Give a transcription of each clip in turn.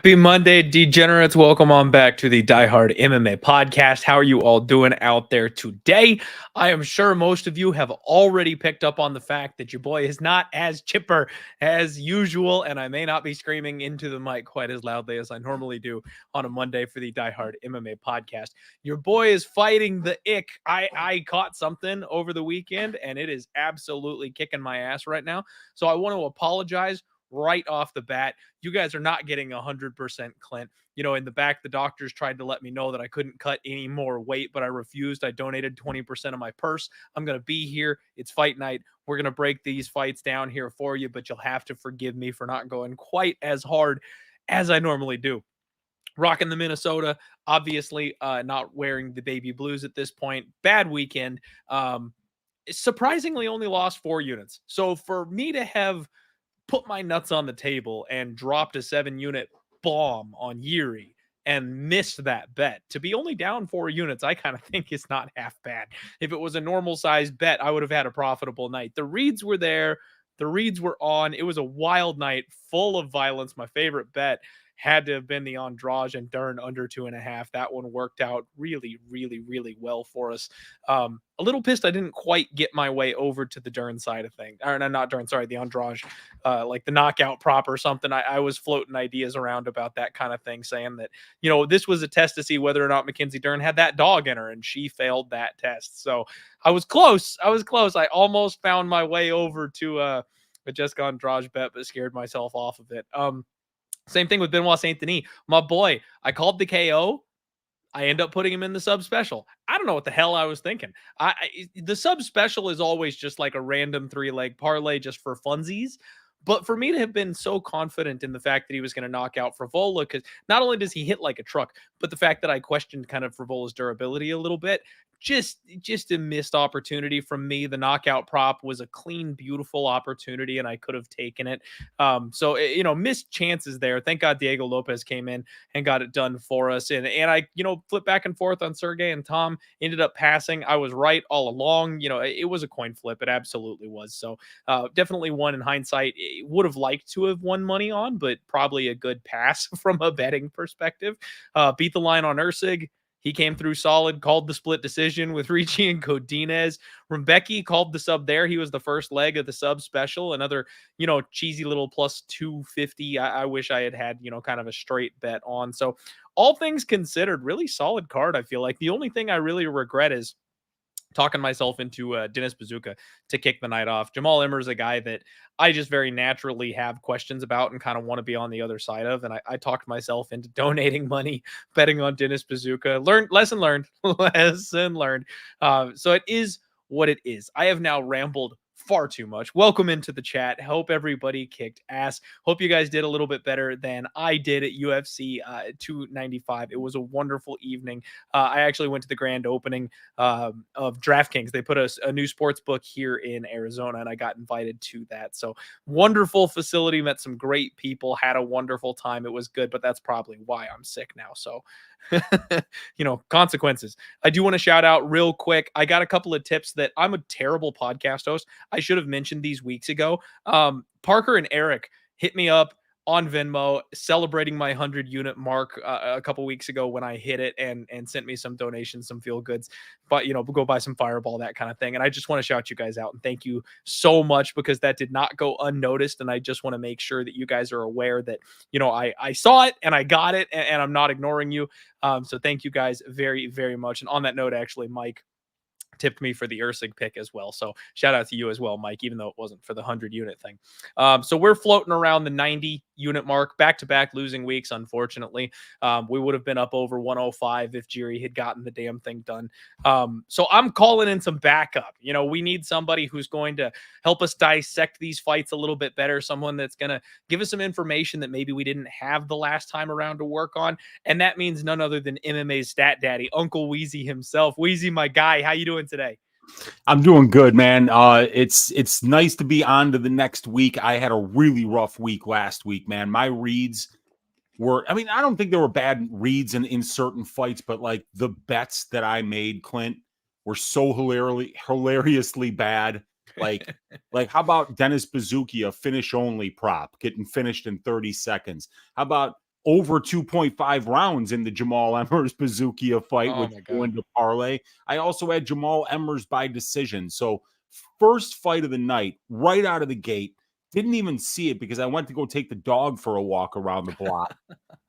Happy Monday, degenerates. Welcome on back to the Die Hard MMA podcast. How are you all doing out there today? I am sure most of you have already picked up on the fact that your boy is not as chipper as usual, and I may not be screaming into the mic quite as loudly as I normally do on a Monday for the Die Hard MMA podcast. Your boy is fighting the ick. I caught something over the weekend, and it is absolutely kicking my ass right now. So I want to apologize right off the bat. You guys are not getting 100% Clint. You know, in the back, the doctors tried to let me know that I couldn't cut any more weight, but I refused. I donated 20% of my purse. I'm going to be here. It's fight night. We're going to break these fights down here for you, but you'll have to forgive me for not going quite as hard as I normally do. Rocking the Minnesota, obviously not wearing the baby blues at this point. Bad weekend. Surprisingly only lost 4 units. So for me to have put my nuts on the table and dropped a 7-unit bomb on Yuri and missed that bet. To be only down 4 units, I kind of think is not half bad. If it was a normal sized bet, I would have had a profitable night. The reads were there. The reads were on. It was a wild night full of violence. My favorite bet had to have been the Andrade and Dern under 2.5. That one worked out really, really, really well for us. A little pissed I didn't quite get my way over to the Dern side of things. Or not Dern, sorry, the Andrade, like the knockout prop or something. I was floating ideas around about that kind of thing, saying that, you know, this was a test to see whether or not Mackenzie Dern had that dog in her, and she failed that test. So I was close. I almost found my way over to a Jessica Andrade bet, but scared myself off of it. Same thing with Benoit Saint Denis. My boy, I called the KO. I end up putting him in the sub special. I don't know what the hell I was thinking. The sub special is always just like a random 3-leg parlay just for funsies. But for me to have been so confident in the fact that he was going to knock out Frivola, because not only does he hit like a truck, but the fact that I questioned kind of Frivola's durability a little bit, just a missed opportunity from me. The knockout prop was a clean, beautiful opportunity, and I could have taken it. You know, missed chances there. Thank God Diego Lopez came in and got it done for us. And I, you know, flipped back and forth on Sergey and Tom, ended up passing. I was right all along. You know, it was a coin flip. It absolutely was. So definitely one in hindsight. Would have liked to have won money on, but probably a good pass from a betting perspective. Beat the line on Ursig. He came through solid, called the split decision with Ricci and Godinez. Rumbecki called the sub there. He was the first leg of the sub special. Another, you know, cheesy little plus 250. I wish I had, you know, kind of a straight bet on. So all things considered, really solid card, I feel like. The only thing I really regret is talking myself into Dennis Bazooka to kick the night off. Jamal Emmer is a guy that I just very naturally have questions about and kind of want to be on the other side of. And I talked myself into donating money, betting on Dennis Bazooka. Lesson learned, lesson learned. So it is what it is. I have now rambled far too much. Welcome into the chat. Hope everybody kicked ass. Hope you guys did a little bit better than I did at UFC 295. It was a wonderful evening. I actually went to the grand opening of DraftKings. They put a new sports book here in Arizona, and I got invited to that. So wonderful facility, met some great people, had a wonderful time. It was good, but that's probably why I'm sick now. So, you know, consequences. I do want to shout out real quick. I got a couple of tips that I'm a terrible podcast host. I should have mentioned these weeks ago. Parker and Eric hit me up on Venmo celebrating my 100-unit mark a couple weeks ago when I hit it, and sent me some donations, some feel goods, but, you know, go buy some Fireball, that kind of thing. And I just want to shout you guys out and thank you so much, because that did not go unnoticed. And I just want to make sure that you guys are aware that, you know, I saw it and I got it, and I'm not ignoring you. So thank you guys very, very much. And on that note, actually, Mike tipped me for the Ursig pick as well. So shout out to you as well, Mike, even though it wasn't for the 100-unit thing. So we're floating around the 90-unit mark, back-to-back losing weeks, unfortunately. We would have been up over 105 if Jiri had gotten the damn thing done. So I'm calling in some backup. You know, we need somebody who's going to help us dissect these fights a little bit better, someone that's going to give us some information that maybe we didn't have the last time around to work on. And that means none other than MMA's stat daddy, Uncle Wheezy himself. Wheezy, my guy, how you doing today? I'm doing good, man. It's nice to be on to the next week. I had a really rough week last week, man. My reads were, I mean, I don't think there were bad reads in certain fights, but like the bets that I made, Clint, were so hilariously bad. Like how about Dennis Bazooki, a finish only prop, getting finished in 30 seconds? How about over 2.5 rounds in the Jamal Emmers Bazookia fight, Oh which my go God. into parlay. I also had Jamal Emmers by decision. So first fight of the night, right out of the gate, didn't even see it because I went to go take the dog for a walk around the block.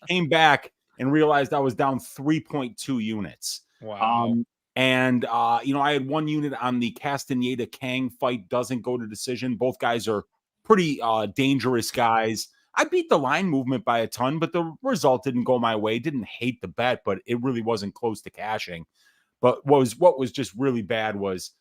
Came back and realized I was down 3.2 units. Wow. I had 1 unit on the Castaneda Kang fight, doesn't go to decision. Both guys are pretty dangerous guys. I beat the line movement by a ton, but the result didn't go my way. Didn't hate the bet, but it really wasn't close to cashing. But what was just really bad was,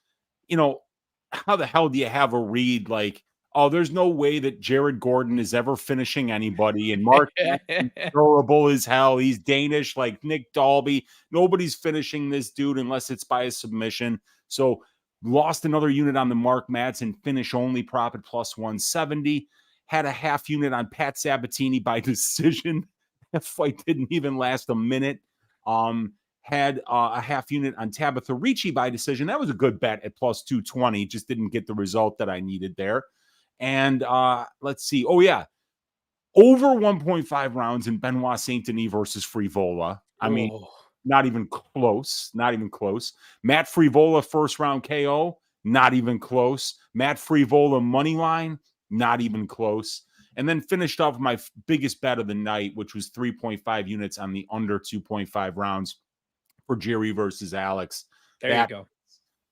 how the hell do you have a read like, oh, there's no way that Jared Gordon is ever finishing anybody, and Mark Madsen's durable as hell. He's Danish like Nick Dalby. Nobody's finishing this dude unless it's by a submission. So lost another unit on the Mark Madsen finish only profit plus 170. Had a half unit on Pat Sabatini by decision. That fight didn't even last a minute. Had a half unit on Tabitha Ricci by decision. That was a good bet at plus 220. Just didn't get the result that I needed there. And let's see. Oh, yeah. Over 1.5 rounds in Benoit Saint Denis versus Frivola. I mean, not even close. Not even close. Matt Frivola first round KO. Not even close. Matt Frivola money line. Not even close. And then finished off my biggest bet of the night, which was 3.5 units on the under 2.5 rounds for Jerry versus Alex. There you go.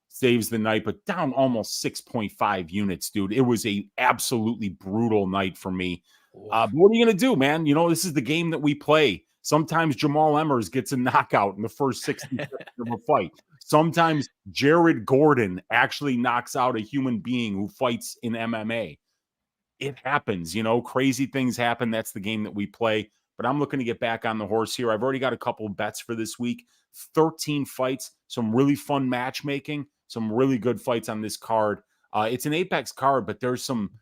Saves the night, but down almost 6.5 units, dude. It was a absolutely brutal night for me. But what are you going to do, man? This is the game that we play. Sometimes Jamal Emmers gets a knockout in the first 60 seconds of a fight. Sometimes Jared Gordon actually knocks out a human being who fights in MMA. It happens, crazy things happen. That's the game that we play. But I'm looking to get back on the horse here. I've already got a couple of bets for this week. 13 fights, some really fun matchmaking, some really good fights on this card. It's an Apex card, but there's some,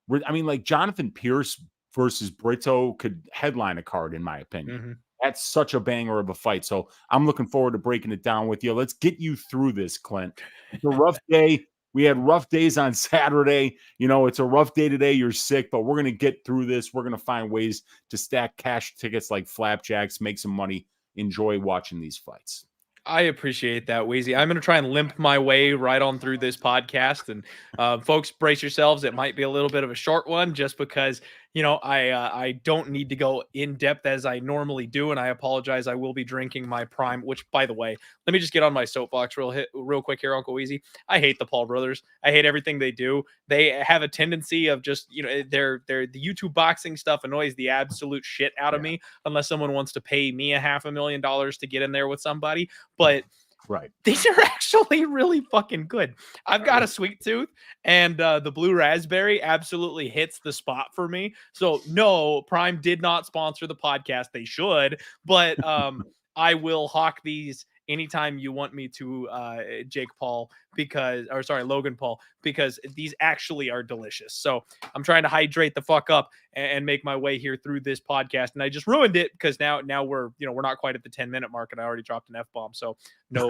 like Jonathan Pearce versus Brito could headline a card, in my opinion. Mm-hmm. That's such a banger of a fight. So I'm looking forward to breaking it down with you. Let's get you through this, Clint. It's a rough day. We had rough days on Saturday. It's a rough day today. You're sick, but we're going to get through this. We're going to find ways to stack cash tickets like flapjacks, make some money, enjoy watching these fights. I appreciate that, Wheezy. I'm going to try and limp my way right on through this podcast. And folks, brace yourselves. It might be a little bit of a short one just because, I don't need to go in depth as I normally do. And I apologize. I will be drinking my Prime, which, by the way, let me just get on my soapbox real quick here, Uncle Wheezy. I hate the Paul brothers. I hate everything they do. They have a tendency of just, the YouTube boxing stuff annoys the absolute shit out of me unless someone wants to pay me $500,000 to get in there with somebody. But right, these are actually really fucking good. I've got a sweet tooth, and the blue raspberry absolutely hits the spot for me. So no, Prime did not sponsor the podcast. They should, but I will hawk these anytime you want me to, Logan Paul, because these actually are delicious. So I'm trying to hydrate the fuck up and make my way here through this podcast. And I just ruined it because now we're not quite at the 10-minute mark and I already dropped an F-bomb. So no,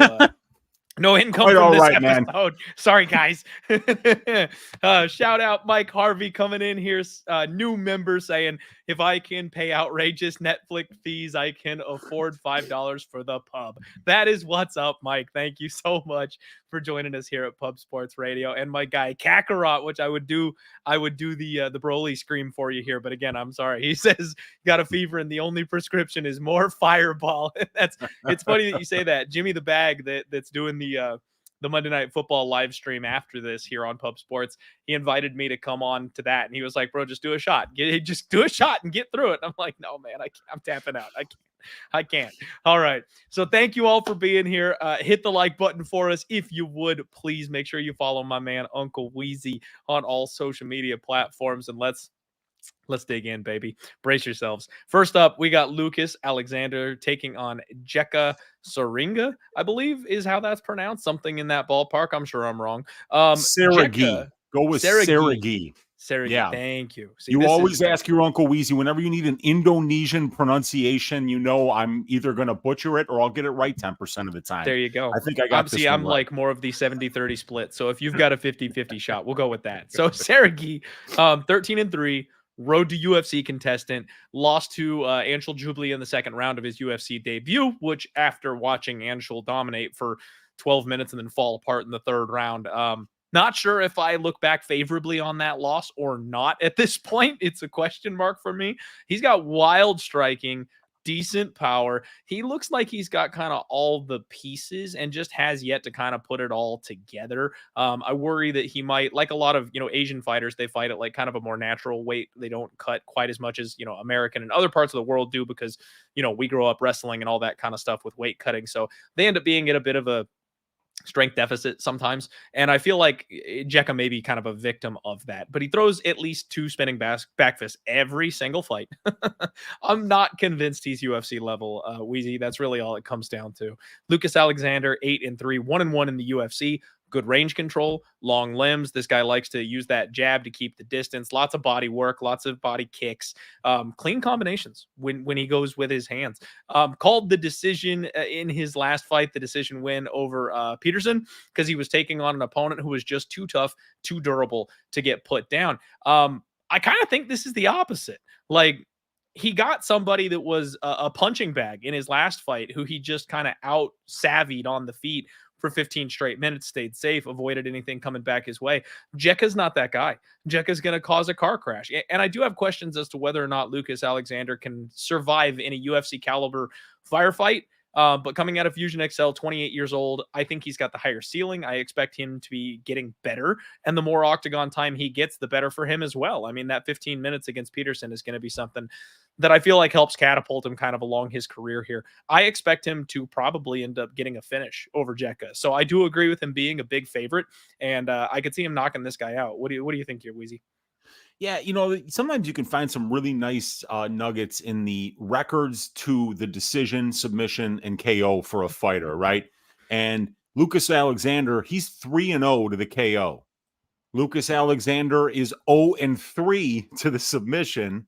no income from this episode. Man. Sorry, guys. Shout out Mike Harvey coming in here. New member saying, if I can pay outrageous Netflix fees, I can afford $5 for the pub. That is what's up, Mike. Thank you so much for joining us here at Pub Sports Radio. And my guy Kakarot, which I would do the Broly scream for you here. But again, I'm sorry. He says got a fever and the only prescription is more Fireball. It's funny that you say that. Jimmy the Bag that's doing the Monday Night Football live stream after this here on Pub Sports. He invited me to come on to that. And he was like, bro, just do a shot. Just do a shot and get through it. And I'm like, no, man, I'm tapping out. I can't. All right. So thank you all for being here. Hit the like button for us. If you would, please make sure you follow my man, Uncle Wheezy, on all social media platforms. And let's dig in, baby. Brace yourselves. First up, we got Lucas Alexander taking on Jeka Saragih, I believe is how that's pronounced. Something in that ballpark. I'm sure I'm wrong. Saragih. Go with Saragih. Saragih. Yeah. Thank you. See, you always ask your Uncle Wheezy whenever you need an Indonesian pronunciation. I'm either going to butcher it or I'll get it right 10% of the time. There you go. I think I got this. I'm right. Like more of the 70-30 split. So if you've got a 50-50 shot, we'll go with that. So Saragih, 13-3. road to UFC contestant, lost to Anshul Jubilee in the second round of his UFC debut, which after watching Anshul dominate for 12 minutes and then fall apart in the third round, not sure if I look back favorably on that loss or not at this point. It's a question mark for me. He's got wild striking, decent power. He looks like he's got kind of all the pieces and just has yet to kind of put it all together. I worry that he might, like a lot of, Asian fighters, they fight at like kind of a more natural weight. They don't cut quite as much as, American and other parts of the world do because, we grow up wrestling and all that kind of stuff with weight cutting. So they end up being at a bit of a strength deficit sometimes. And I feel like Jeka may be kind of a victim of that, but he throws at least 2 spinning back fists every single fight. I'm not convinced he's UFC level, Wheezy. That's really all it comes down to. Lucas Alexander, 8-3, 1-1 in the UFC. Good range control, long limbs. This guy likes to use that jab to keep the distance. Lots of body work, lots of body kicks, clean combinations when he goes with his hands. Called the decision in his last fight, the decision win over Peterson, because he was taking on an opponent who was just too tough, too durable to get put down. I kind of think this is the opposite. Like, he got somebody that was a punching bag in his last fight who he just kind of out savvied on the feet for 15 straight minutes, stayed safe, avoided anything coming back his way. Jeka's not that guy. Jeka's going to cause a car crash. And I do have questions as to whether or not Lucas Alexander can survive in a UFC caliber firefight. But coming out of Fusion XL, 28 years old, I think he's got the higher ceiling. I expect him to be getting better. And the more octagon time he gets, the better for him as well. I mean, that 15 minutes against Peterson is going to be something that I feel like helps catapult him kind of along his career here. I expect him to probably end up getting a finish over Jeka. So I do agree with him being a big favorite. And I could see him knocking this guy out. What do you think here, Wheezy? Yeah, sometimes you can find some really nice nuggets in the records to the decision, submission, and KO for a fighter, right? And Lucas Alexander, he's 3-0 to the KO. Lucas Alexander is 0-3 to the submission,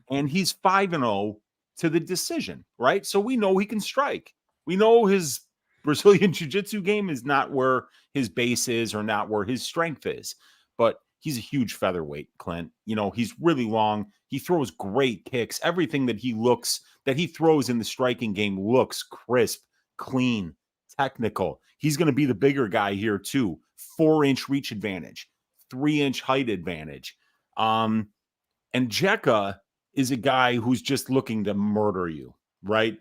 and he's 5-0 to the decision, right? So we know he can strike. We know his Brazilian Jiu-Jitsu game is not where his base is or not where his strength is, but he's a huge featherweight, Clint. He's really long. He throws great kicks. Everything that he throws in the striking game looks crisp, clean, technical. He's going to be the bigger guy here too. 4-inch reach advantage, 3-inch height advantage. And Jeka is a guy who's just looking to murder you, right?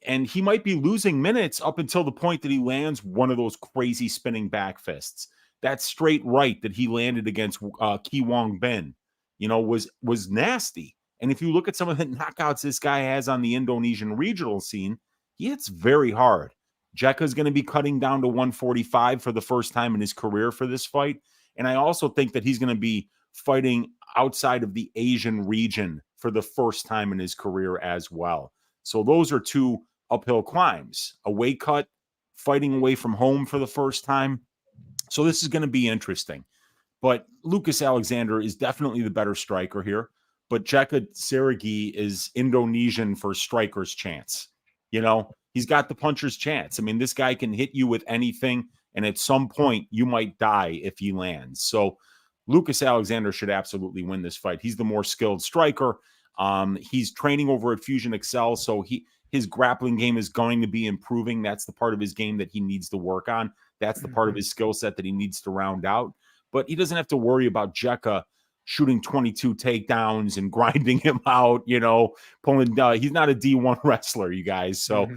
And he might be losing minutes up until the point that he lands one of those crazy spinning back fists. That straight right that he landed against Ki Wong Ben, was nasty. And if you look at some of the knockouts this guy has on the Indonesian regional scene, he hits very hard. Jeka is going to be cutting down to 145 for the first time in his career for this fight. And I also think that he's going to be fighting outside of the Asian region for the first time in his career as well. So those are 2 uphill climbs. A weight cut, fighting away from home for the first time. So this is going to be interesting. But Lucas Alexander is definitely the better striker here. But Jeka Saragih is Indonesian for striker's chance. He's got the puncher's chance. I mean, this guy can hit you with anything, and at some point you might die if he lands. So Lucas Alexander should absolutely win this fight. He's the more skilled striker. He's training over at Fusion Excel, so his grappling game is going to be improving. That's the part of his game that he needs to work on. That's the part of his skill set that he needs to round out. But he doesn't have to worry about Jeka shooting 22 takedowns and grinding him out, pulling. He's not a D1 wrestler, you guys. So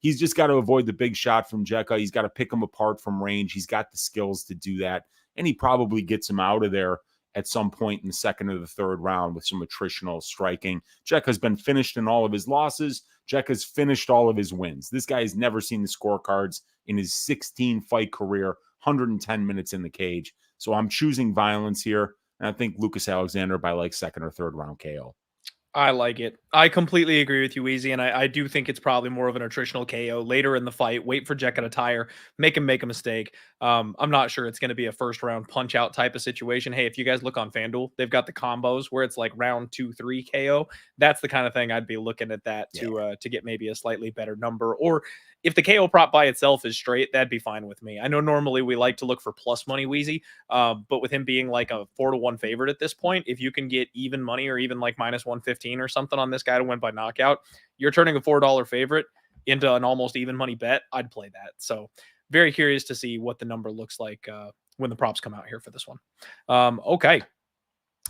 he's just got to avoid the big shot from Jeka. He's got to pick him apart from range. He's got the skills to do that. And he probably gets him out of there at some point in the second or the third round with some attritional striking. Jeka's been finished in all of his losses. Jeka's finished all of his wins. This guy has never seen the scorecards in his 16-fight career, 110 minutes in the cage. So I'm choosing violence here. And I think Lucas Alexander by like second or third round KO. I like it. I completely agree with you, Easy, and I do think it's probably more of an attritional KO later in the fight. Wait for Jeka to tire, make him make a mistake. I'm not sure it's going to be a first-round punch-out type of situation. Hey, if you guys look on FanDuel, they've got the combos where it's like round 2-3 KO. That's the kind of thing I'd be looking at that to get maybe a slightly better number. Or If the KO prop by itself is straight, that'd be fine with me. I know normally we like to look for plus money Wheezy, but with him being like a 4-1 favorite at this point, if you can get even money or even like minus 115 or something on this guy to win by knockout, you're turning a $4 favorite into an almost even money bet. I'd play that. So very curious to see what the number looks like when the props come out here for this one. Okay.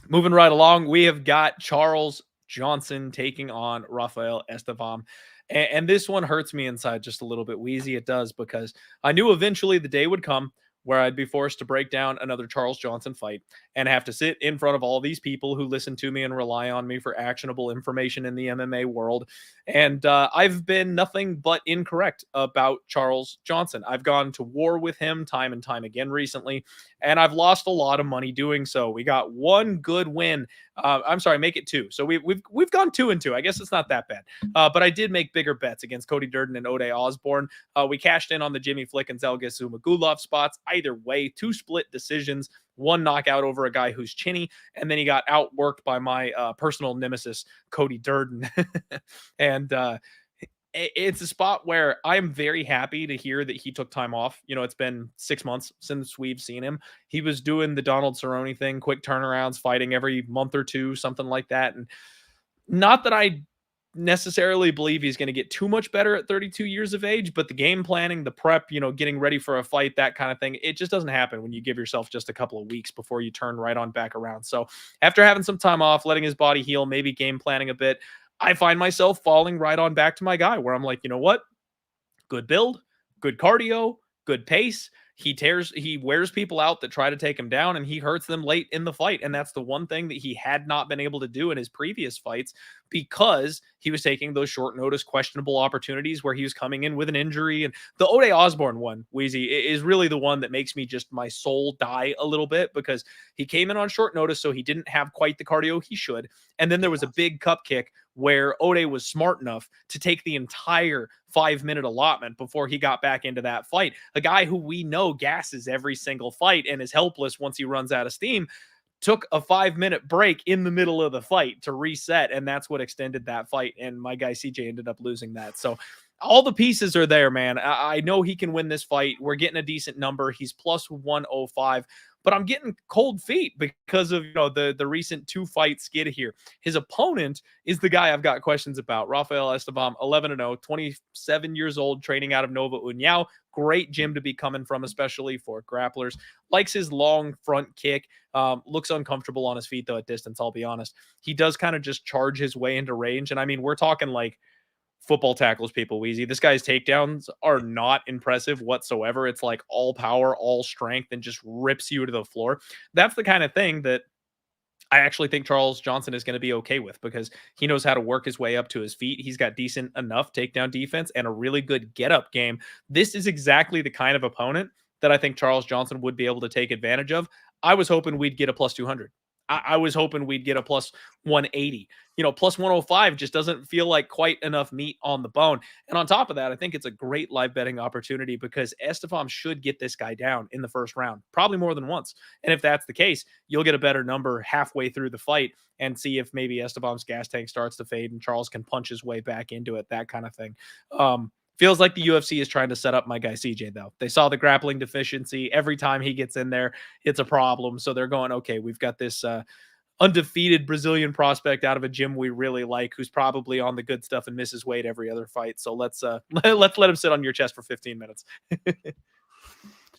Moving right along, we have got Charles Johnson taking on Rafael Estevam. And this one hurts me inside just a little bit, Wheezy. It does, because I knew eventually the day would come where I'd be forced to break down another Charles Johnson fight and have to sit in front of all these people who listen to me and rely on me for actionable information in the MMA world. And I've been nothing but incorrect about Charles Johnson. I've gone to war with him time and time again recently, and I've lost a lot of money doing so. We got one good win. I'm sorry, make it two. So we've gone 2-2. I guess it's not that bad. But I did make bigger bets against Cody Durden and Ode Osborne. We cashed in on the Jimmy Flick and Zelgas Umagulov spots. Either way, 2 split decisions, 1 knockout over a guy who's chinny, and then he got outworked by my personal nemesis, Cody Durden. And it's a spot where I'm very happy to hear that he took time off. You know, it's been 6 months since we've seen him. He was doing the Donald Cerrone thing, quick turnarounds, fighting every month or two, something like that. And not that I necessarily believe he's going to get too much better at 32 years of age, but the game planning, the prep, you know, getting ready for a fight, that kind of thing, it just doesn't happen when you give yourself just a couple of weeks before you turn right on back around. So after having some time off, letting his body heal, maybe game planning a bit, I find myself falling right on back to my guy where I'm like, you know what? Good build, good cardio, good pace. He wears people out that try to take him down, and he hurts them late in the fight. And that's the one thing that he had not been able to do in his previous fights, because he was taking those short notice, questionable opportunities where he was coming in with an injury. And the Ode Osborne one, Wheezy, is really the one that makes me just my soul die a little bit, because he came in on short notice, so he didn't have quite the cardio he should. And then there was a big cup kick where Ode was smart enough to take the entire 5-minute allotment before he got back into that fight. A guy who we know gasses every single fight and is helpless once he runs out of steam took a 5-minute break in the middle of the fight to reset, and that's what extended that fight. And my guy CJ ended up losing that. So all the pieces are there, man. I know he can win this fight. We're getting a decent number. He's plus 105. But I'm getting cold feet because of, you know, the recent 2-fight skid here. His opponent is the guy I've got questions about. Rafael Estevam, 11-0, 27 years old, training out of Nova União. Great gym to be coming from, especially for grapplers. Likes his long front kick. Looks uncomfortable on his feet, though, at distance, I'll be honest. He does kind of just charge his way into range. And I mean, we're talking like football tackles, people, Wheezy. This guy's takedowns are not impressive whatsoever. It's like all power, all strength, and just rips you to the floor. That's the kind of thing that I actually think Charles Johnson is going to be okay with, because he knows how to work his way up to his feet. He's got decent enough takedown defense and a really good get-up game. This is exactly the kind of opponent that I think Charles Johnson would be able to take advantage of. I was hoping we'd get a plus 200. I was hoping we'd get a plus 180. You know, plus 105 just doesn't feel like quite enough meat on the bone. And on top of that, I think it's a great live betting opportunity, because Estevam should get this guy down in the first round, probably more than once. And if that's the case, you'll get a better number halfway through the fight and see if maybe Estevam's gas tank starts to fade and Charles can punch his way back into it, that kind of thing. Feels like the UFC is trying to set up my guy CJ, though. They saw the grappling deficiency. Every time he gets in there, it's a problem. So they're going, okay, we've got this undefeated Brazilian prospect out of a gym we really like, who's probably on the good stuff and misses weight every other fight. So let's let him sit on your chest for 15 minutes.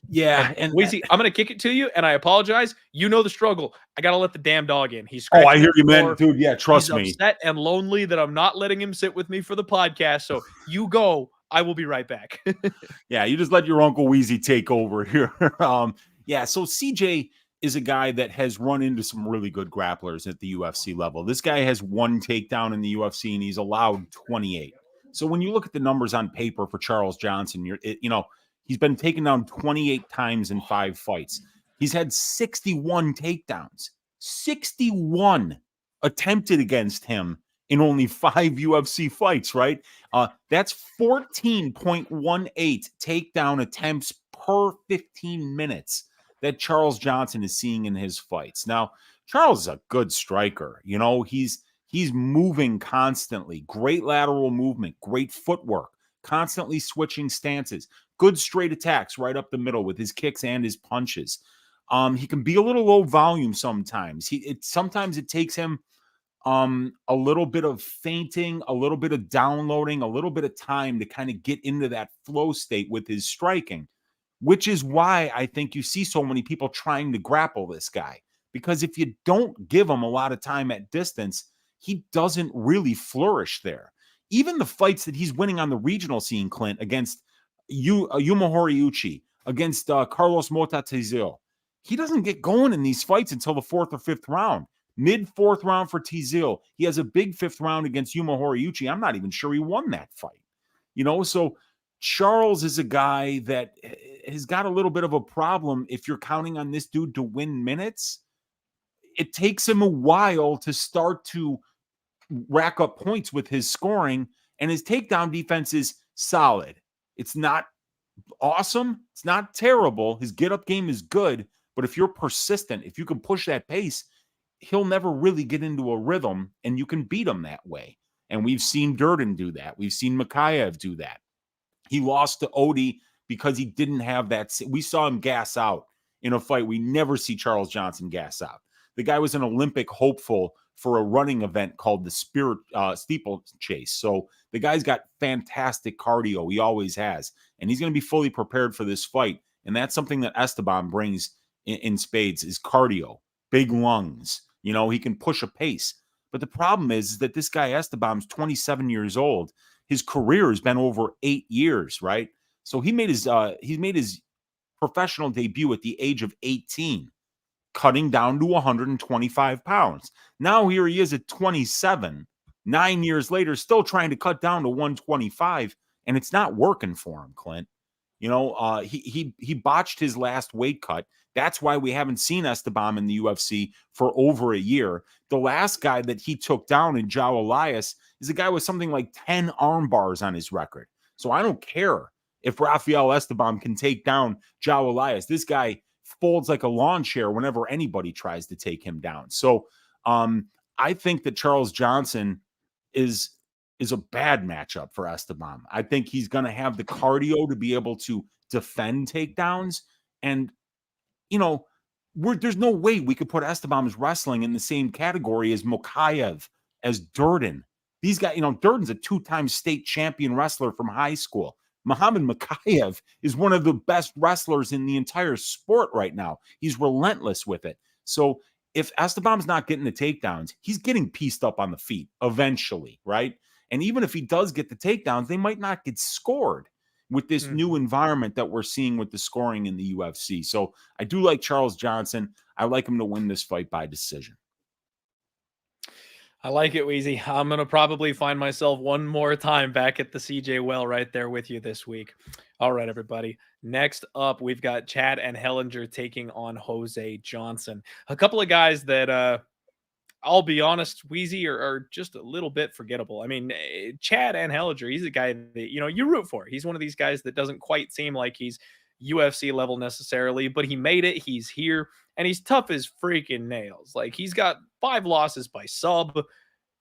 Yeah, and Weezy, I'm gonna kick it to you, and I apologize. You know the struggle. I gotta let the damn dog in. He's I hear you, man, dude. Yeah, trust me. He's upset and lonely that I'm not letting him sit with me for the podcast. So you go. I will be right back. Yeah, you just let your Uncle Wheezy take over here. Yeah, so CJ is a guy that has run into some really good grapplers at the UFC level. This guy has 1 takedown in the UFC, and he's allowed 28. So when you look at the numbers on paper for Charles Johnson, he's been taken down 28 times in 5 fights. He's had 61 takedowns, 61 attempted against him in only 5 UFC fights, right? That's 14.18 takedown attempts per 15 minutes that Charles Johnson is seeing in his fights. Now, Charles is a good striker. You know, he's moving constantly. Great lateral movement, great footwork. constantly switching stances, good straight attacks right up the middle with his kicks and his punches. He can be a little low volume sometimes. Sometimes it takes him a little bit of feinting, a little bit of downloading, a little bit of time to kind of get into that flow state with his striking, which is why I think you see so many people trying to grapple this guy. Because if you don't give him a lot of time at distance, he doesn't really flourish there. Even the fights that he's winning on the regional scene, Clint, against Yuma Horiuchi, against Carlos Motta Tizil, he doesn't get going in these fights until the 4th or 5th round. Mid-4th round for Tizil. He has a big 5th round against Yuma Horiuchi. I'm not even sure he won that fight. So Charles is a guy that has got a little bit of a problem if you're counting on this dude to win minutes. It takes him a while to start to rack up points with his scoring, and his takedown defense is solid. It's not awesome. It's not terrible. His get-up game is good, but if you're persistent, if you can push that pace, he'll never really get into a rhythm, and you can beat him that way. And we've seen Durden do that. We've seen Makayev do that. He lost to Odie because he didn't have that. We saw him gas out in a fight. We never see Charles Johnson gas out. The guy was an Olympic hopeful for a running event called the Steeplechase. So the guy's got fantastic cardio. He always has. And he's going to be fully prepared for this fight. And that's something that Estevam brings in spades is cardio, big lungs. He can push a pace. But the problem is that this guy Estebam's 27 years old. His career has been over 8 years, right? So he made his professional debut at the age of 18. Cutting down to 125 pounds. Now here he is at 27, 9 years later, still trying to cut down to 125, and it's not working for him, Clint. He botched his last weight cut. That's why we haven't seen Estevam in the UFC for over a year. The last guy that he took down in João Elias is a guy with something like 10 arm bars on his record. So I don't care if Rafael Estevam can take down João Elias. This guy folds like a lawn chair whenever anybody tries to take him down. So I think that Charles Johnson is a bad matchup for Estevam. I think he's going to have the cardio to be able to defend takedowns. And, there's no way we could put Estebam's wrestling in the same category as Mokayev, as Durden. These guys, Durden's a 2-time state champion wrestler from high school. Muhammad Makayev is one of the best wrestlers in the entire sport right now. He's relentless with it. So if Estebam's not getting the takedowns, he's getting pieced up on the feet eventually, right? And even if he does get the takedowns, they might not get scored with this new environment that we're seeing with the scoring in the UFC. So I do like Charles Johnson. I like him to win this fight by decision. I like it, Wheezy. I'm going to probably find myself one more time back at the CJ Well right there with you this week. All right, everybody. Next up, we've got Chad Anheliger taking on Jose Johnson. A couple of guys that, I'll be honest, Wheezy, are just a little bit forgettable. I mean, Chad Anheliger, he's a guy that, you root for. He's one of these guys that doesn't quite seem like he's UFC level necessarily, but he made it. He's here, and he's tough as freaking nails. Like, he's got 5 losses by sub,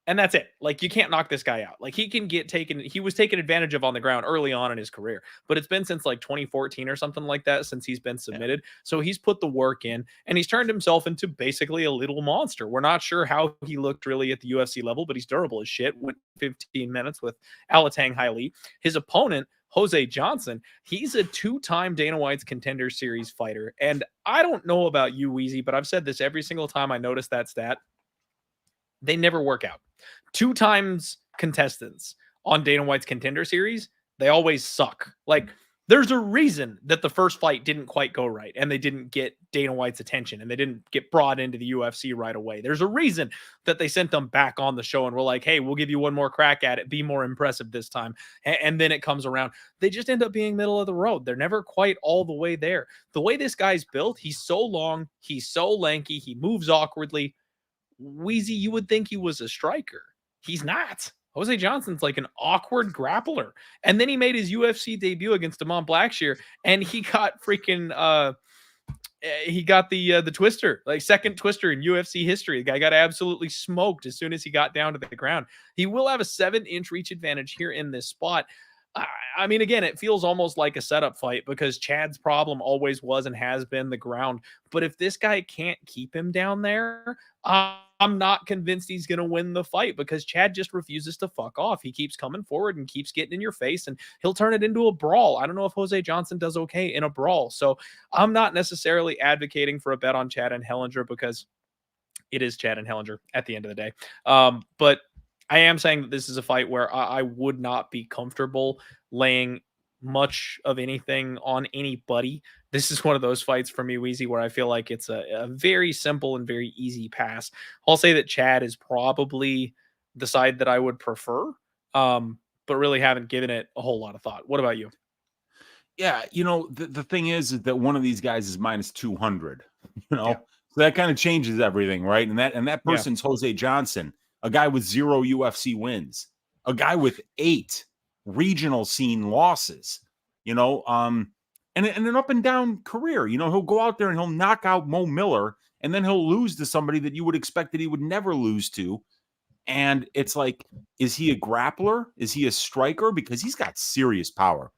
and that's it. Like, you can't knock this guy out. Like, he can get taken. He was taken advantage of on the ground early on in his career, but it's been since like 2014 or something like that since he's been submitted. So he's put the work in, and he's turned himself into basically a little monster. We're not sure how he looked really at the UFC level, but he's durable as shit. Went 15 minutes with Alatang Haili. His opponent, Jose Johnson, he's a 2-time Dana White's Contender Series fighter. And I don't know about you, Wheezy, but I've said this every single time I notice that stat. They never work out. 2 times contestants on Dana White's Contender Series, they always suck. Like, there's a reason that the first fight didn't quite go right, and they didn't get Dana White's attention, and they didn't get brought into the UFC right away. There's a reason that they sent them back on the show and were like, hey, we'll give you one more crack at it. Be more impressive this time. And then it comes around. They just end up being middle of the road. They're never quite all the way there. The way this guy's built, he's so long, he's so lanky, he moves awkwardly. Wheezy, you would think he was a striker. He's not. Jose Johnson's like an awkward grappler. And then he made his UFC debut against Damon Blackshear, and he got freaking he got the twister, like second twister in UFC history. The guy got absolutely smoked as soon as he got down to the ground. He will have a 7-inch reach advantage here in this spot. I mean, again, it feels almost like a setup fight because Chad's problem always was and has been the ground. But if this guy can't keep him down there, I'm not convinced he's going to win the fight because Chad just refuses to fuck off. He keeps coming forward and keeps getting in your face, and he'll turn it into a brawl. I don't know if Jose Johnson does okay in a brawl. So I'm not necessarily advocating for a bet on Chad Anheliger because it is Chad Anheliger at the end of the day. But I am saying that this is a fight where I would not be comfortable laying much of anything on anybody. This is one of those fights for me, Weezy, where I feel like it's a very simple and very easy pass. I'll say that Chad is probably the side that I would prefer, but really haven't given it a whole lot of thought. What about you? Yeah, the thing is that one of these guys is minus 200, Yeah. So that kind of changes everything, right? And that person's Jose Johnson, a guy with 0 UFC wins, a guy with 8 regional scene losses, and an up and down career. He'll go out there and he'll knock out Mo Miller, and then he'll lose to somebody that you would expect that he would never lose to. And it's like, is he a grappler? Is he a striker? Because he's got serious power.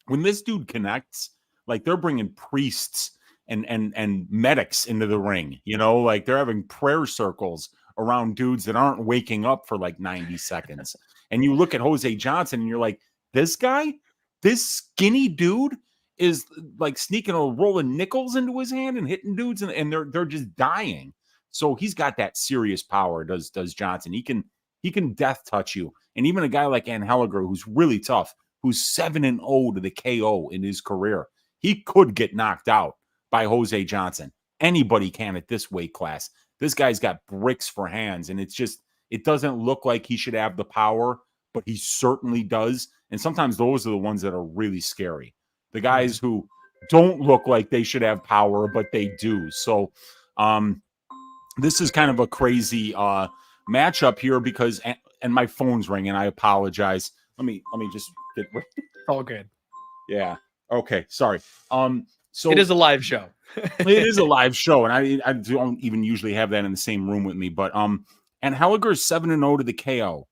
When this dude connects, like they're bringing priests and medics into the ring, like they're having prayer circles around dudes that aren't waking up for like 90 seconds. And you look at Jose Johnson and you're like, this guy, this skinny dude is like sneaking a roll of nickels into his hand and hitting dudes and they're just dying. So he's got that serious power, does Johnson. He can death touch you. And even a guy like Anheliger, who's really tough, who's 7-0 to the KO in his career, he could get knocked out by Jose Johnson. Anybody can at this weight class. This guy's got bricks for hands, and it doesn't look like he should have the power, but he certainly does. And sometimes those are the ones that are really scary. The guys who don't look like they should have power, but they do. So this is kind of a crazy matchup here because, and my phone's ringing. I apologize. Let me just get rid. All good. Yeah. Okay. Sorry. So it is a live show. It is a live show, and I don't even usually have that in the same room with me. But Anheliger is 7-0 to the KO.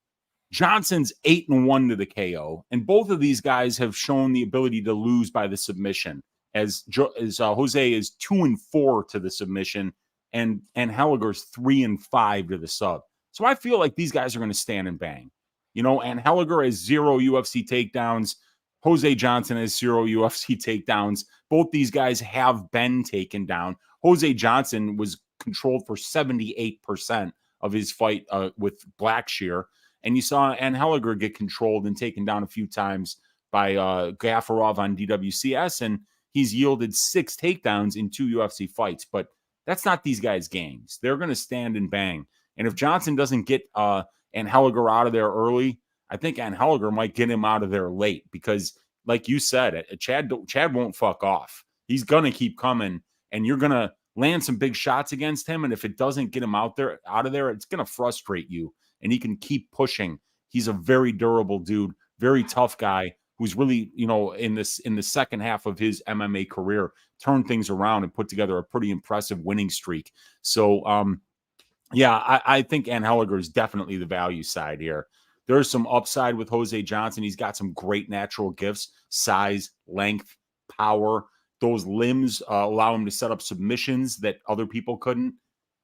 Johnson's 8-1 to the KO, and both of these guys have shown the ability to lose by the submission. As Jose is 2-4 to the submission, and Anheliger's 3-5 to the sub. So I feel like these guys are going to stand and bang. Anheliger has 0 UFC takedowns. Jose Johnson has 0 UFC takedowns. Both these guys have been taken down. Jose Johnson was controlled for 78% of his fight with Blackshear. And you saw Anheliger get controlled and taken down a few times by Gafarov on DWCS. And he's yielded 6 takedowns in 2 UFC fights. But that's not these guys' games. They're going to stand and bang. And if Johnson doesn't get Anheliger out of there early, I think Anheliger might get him out of there late because, like you said, Chad won't fuck off. He's going to keep coming, and you're going to land some big shots against him. And if it doesn't get him out of there, it's going to frustrate you, and he can keep pushing. He's a very durable dude, very tough guy who's really, in the second half of his MMA career, turned things around and put together a pretty impressive winning streak. So, I think Anheliger is definitely the value side here. There's some upside with Jose Johnson. He's got some great natural gifts, size, length, power. Those limbs allow him to set up submissions that other people couldn't.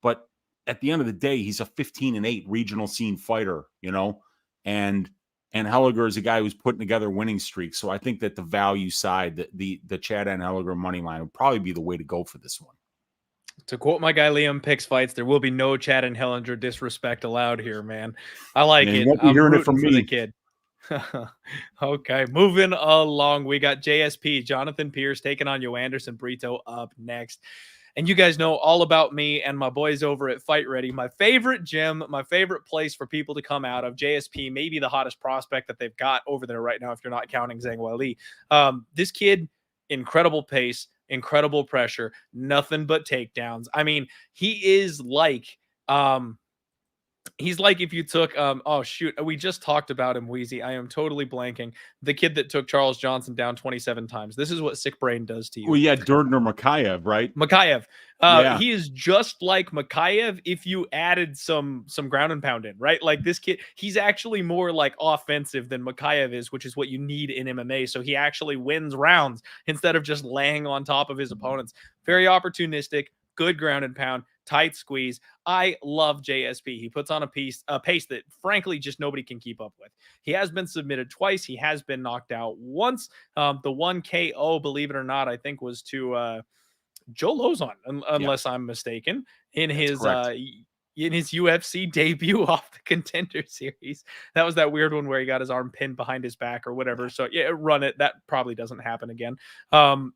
But at the end of the day, he's a 15-8 regional scene fighter, and Anheliger is a guy who's putting together winning streaks. So I think that the value side, the Chad Anheliger money line would probably be the way to go for this one. To quote my guy Liam Picks Fights, there will be no Chad Anheliger disrespect allowed here, man. I like it. I'm hearing it from me. The kid. Okay, moving along. We got JSP, Jonathan Pearce, taking on Joanderson Brito up next. And you guys know all about me and my boys over at Fight Ready. My favorite gym, my favorite place for people to come out of. JSP, maybe the hottest prospect that they've got over there right now, if you're not counting Zhang Weili. This kid, incredible pace, incredible pressure, nothing but takedowns. I mean, he is like He's like if you took oh shoot, we just talked about him, Wheezy. I am totally blanking. The kid that took Charles Johnson down 27 times. This is what sick brain does to Well, you. yeah, Durdner Makayev, right? Makayev. Yeah. He is just like Makayev if you added some ground and pound in, right? Like this kid, he's actually more like offensive than Makayev is, which is what you need in MMA. So he actually wins rounds instead of just laying on top of his opponents. Very opportunistic, good ground and pound, tight squeeze. I love JSP. He puts on a pace that frankly just nobody can keep up with. He has been submitted twice. He has been knocked out once. The one KO, believe it or not, I think was to Joe Lozon, unless I'm mistaken, in That's his correct. in his UFC debut off the Contender Series. That was that weird one where he got his arm pinned behind his back or whatever. So yeah, run it. That probably doesn't happen again.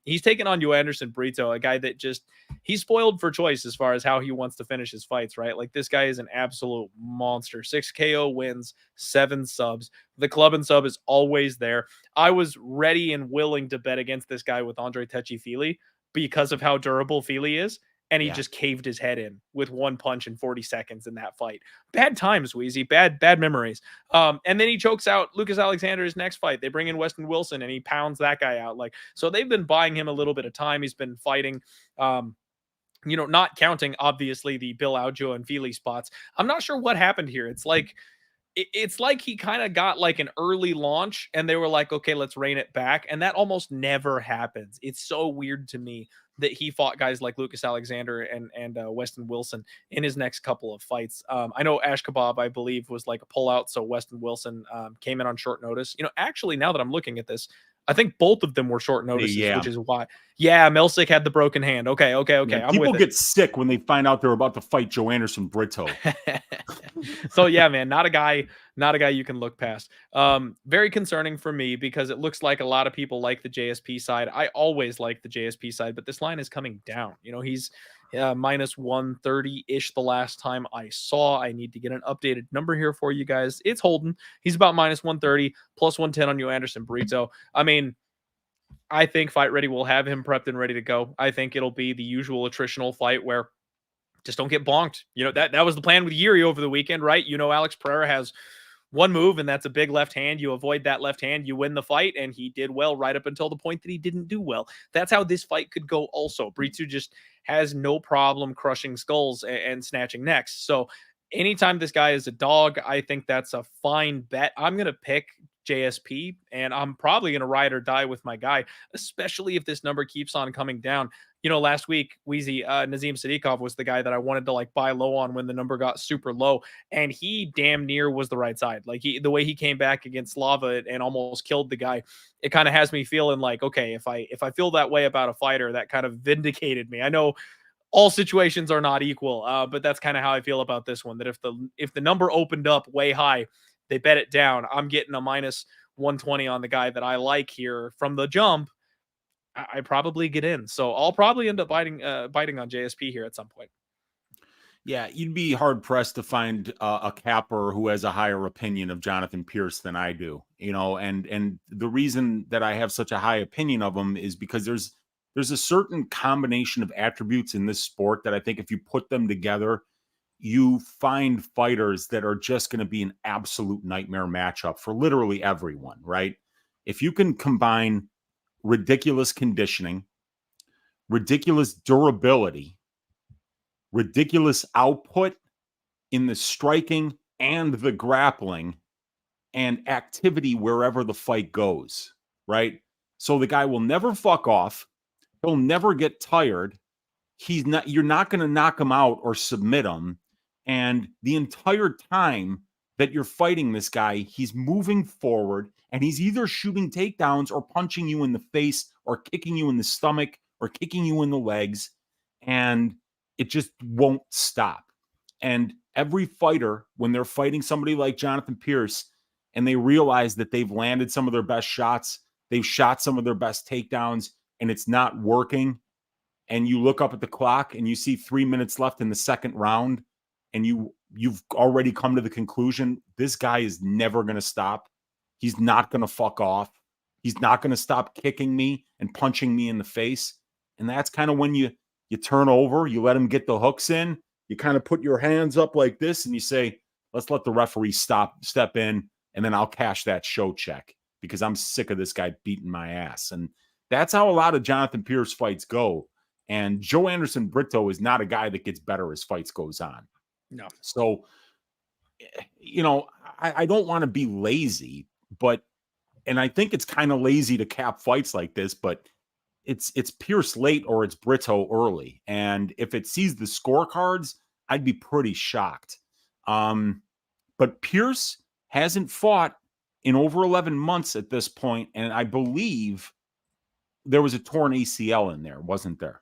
He's taken on Joanderson Brito, a guy that just he's spoiled for choice as far as how he wants to finish his fights, right? Like this guy is an absolute monster. 6 KO wins, 7 subs. The club and sub is always there. I was ready and willing to bet against this guy with Andre Tecchifili because of how durable Feely is. And he Yeah. just caved his head in with one punch in 40 seconds in that fight. Bad times, Wheezy. Bad memories. And then he chokes out Lucas Alexander's next fight. They bring in Weston Wilson and he pounds that guy out. Like, so they've been buying him a little bit of time. He's been fighting. Not counting obviously the Bill Aljo and Feely spots. I'm not sure what happened here. It's like he kind of got like an early launch and they were like, okay, let's rein it back. And that almost never happens. It's so weird to me that he fought guys like Lucas Alexander and Weston Wilson in his next couple of fights. I know Ash Kebab, I believe, was like a pullout. So Weston Wilson came in on short notice. Actually, now that I'm looking at this, I think both of them were short notices, Yeah. which is why. Yeah, Melsick had the broken hand. Okay. Yeah, I'm people with get sick when they find out they're about to fight Joanderson Brito. So yeah, man, not a guy you can look past. Very concerning for me because it looks like a lot of people like the JSP side. I always like the JSP side, but this line is coming down. He's minus 130-ish the last time I saw. I need to get an updated number here for you guys. It's holding. He's about minus 130, plus 110 on Joanderson Brito. I mean, I think Fight Ready will have him prepped and ready to go. I think it'll be the usual attritional fight where just don't get bonked. That was the plan with Yuri over the weekend, right? Alex Pereira has one move, and that's a big left hand. You avoid that left hand, you win the fight, and he did well right up until the point that he didn't do well. That's how this fight could go also. Brito just has no problem crushing skulls and snatching necks. So anytime this guy is a dog, I think that's a fine bet. I'm going to pick JSP, and I'm probably going to ride or die with my guy, especially if this number keeps on coming down. Last week, Wheezy, Nazim Sadikov was the guy that I wanted to like buy low on when the number got super low, and he damn near was the right side. Like the way he came back against Slava and almost killed the guy, it kind of has me feeling like, okay, if I feel that way about a fighter, that kind of vindicated me. I know all situations are not equal, but that's kind of how I feel about this one. That if the number opened up way high, they bet it down. I'm getting a minus 120 on the guy that I like here from the jump. I probably get in. So I'll probably end up biting on JSP here at some point. Yeah, you'd be hard pressed to find a capper who has a higher opinion of Jonathan Pearce than I do. And the reason that I have such a high opinion of him is because there's a certain combination of attributes in this sport that I think if you put them together, you find fighters that are just going to be an absolute nightmare matchup for literally everyone, right? If you can combine ridiculous conditioning, ridiculous durability, ridiculous output in the striking and the grappling and activity wherever the fight goes, right? So the guy will never fuck off. He'll never get tired. You're not going to knock him out or submit him. And the entire time that you're fighting this guy, he's moving forward and he's either shooting takedowns or punching you in the face or kicking you in the stomach or kicking you in the legs. And it just won't stop. And every fighter, when they're fighting somebody like Jonathan Pearce and they realize that they've landed some of their best shots, they've shot some of their best takedowns, and it's not working, and you look up at the clock and you see 3 minutes left in the second round, and you've already come to the conclusion, this guy is never going to stop. He's not going to fuck off. He's not going to stop kicking me and punching me in the face. And that's kind of when you turn over, you let him get the hooks in, you kind of put your hands up like this and you say, let's let the referee step in, and then I'll cash that show check because I'm sick of this guy beating my ass. And that's how a lot of Jonathan Pearce fights go. And Joanderson Brito is not a guy that gets better as fights goes on. No. So, you know, I don't want to be lazy, and I think it's kind of lazy to cap fights like this, but it's Pearce late or it's Brito early. And if it sees the scorecards, I'd be pretty shocked. But Pearce hasn't fought in over 11 months at this point, and I believe there was a torn ACL in there, wasn't there?